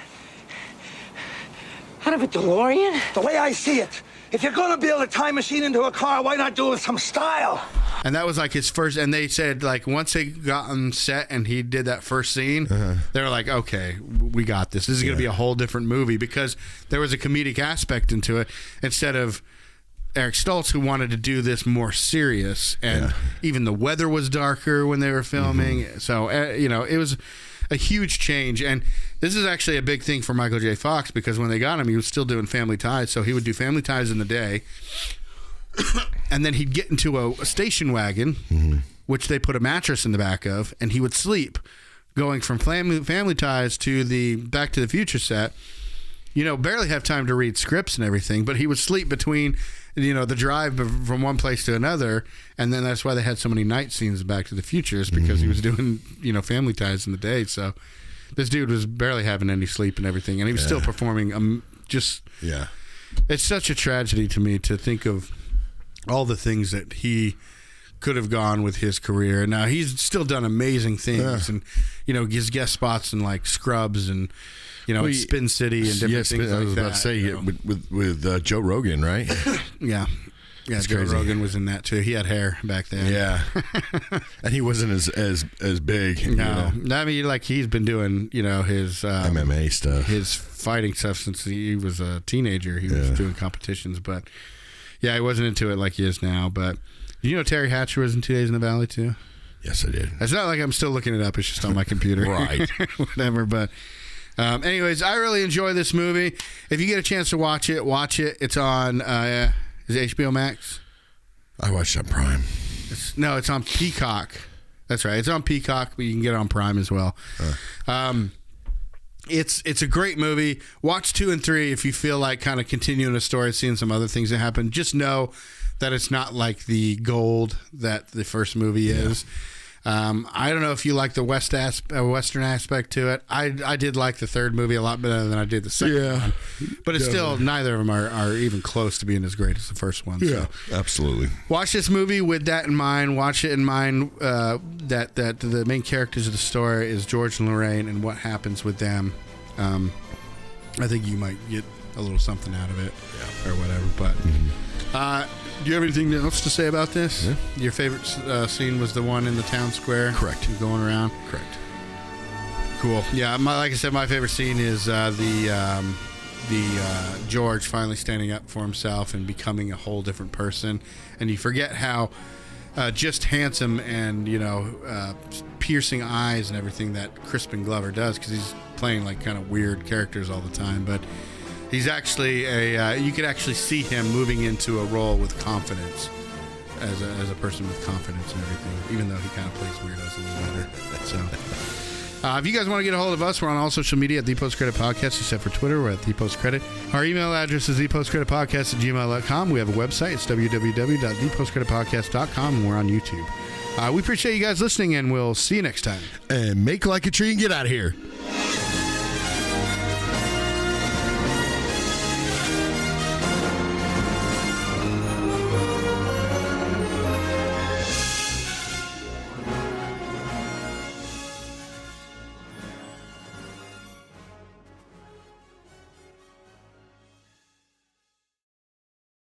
Out of a DeLorean? The way I see it, if you're going to build a time machine into a car, why not do it with some style? And that was his first, and they said, once they got on set and he did that first scene, they were like, okay, we got this. This is going to be a whole different movie, because there was a comedic aspect into it, instead of Eric Stoltz, who wanted to do this more serious. And even the weather was darker when they were filming. So, it was a huge change. And this is actually a big thing for Michael J. Fox, because when they got him, he was still doing Family Ties. So he would do Family Ties in the day. And then he'd get into a station wagon, which they put a mattress in the back of, and he would sleep, going from Family Ties to the Back to the Future set. Barely have time to read scripts and everything, but he would sleep between, the drive from one place to another. And then that's why they had so many night scenes in Back to the Future, is because he was doing, Family Ties in the day. So this dude was barely having any sleep and everything. And he was still performing It's such a tragedy to me to think of all the things that he could have gone with his career. Now, he's still done amazing things. And, his guest spots in Scrubs and, Spin City and different things like that. I was about to say, with Joe Rogan, right? Yeah. Yeah, Joe Rogan was in that too. He had hair back then. Yeah. And he wasn't as big. No. I mean, he's been doing, his MMA stuff. His fighting stuff since he was a teenager. He was doing competitions. But Yeah, he wasn't into it like he is now. But you know Terry Hatcher was in 2 Days in the Valley too? Yes, I did. It's not like I'm still looking it up. It's just on my computer. Right. Whatever. But anyways, I really enjoy this movie. If you get a chance to watch it, watch it. It's on, is it HBO Max? I watched it on Prime. It's on Peacock. That's right. It's on Peacock, but you can get it on Prime as well. It's a great movie. Watch 2 and 3 if you feel like kind of continuing a story, seeing some other things that happen. Just know that it's not like the gold that the first movie is. I don't know if you like the Western aspect to it. I did like the third movie a lot better than I did the second one. But it's still, neither of them are even close to being as great as the first one. Yeah, so. Absolutely. Watch this movie with that in mind. Watch it in mind that the main characters of the story is George and Lorraine and what happens with them. I think you might get a little something out of it or whatever. But do you have anything else to say about this? Yeah. Your favorite scene was the one in the town square? Correct. Going around? Correct. Cool. Yeah, like I said, my favorite scene is the George finally standing up for himself and becoming a whole different person. And you forget how just handsome and, piercing eyes and everything that Crispin Glover does, because he's playing like kind of weird characters all the time. But he's actually you could actually see him moving into a role with confidence as a person with confidence and everything, even though he kind of plays weirdos a little better. So if you guys want to get a hold of us, we're on all social media at The Post Credit Podcast, except for Twitter. We're at The Post Credit. Our email address is thepostcreditpodcast@gmail.com. We have a website. It's www.thepostcreditpodcast.com, and we're on YouTube. We appreciate you guys listening, and we'll see you next time. And make like a tree and get out of here.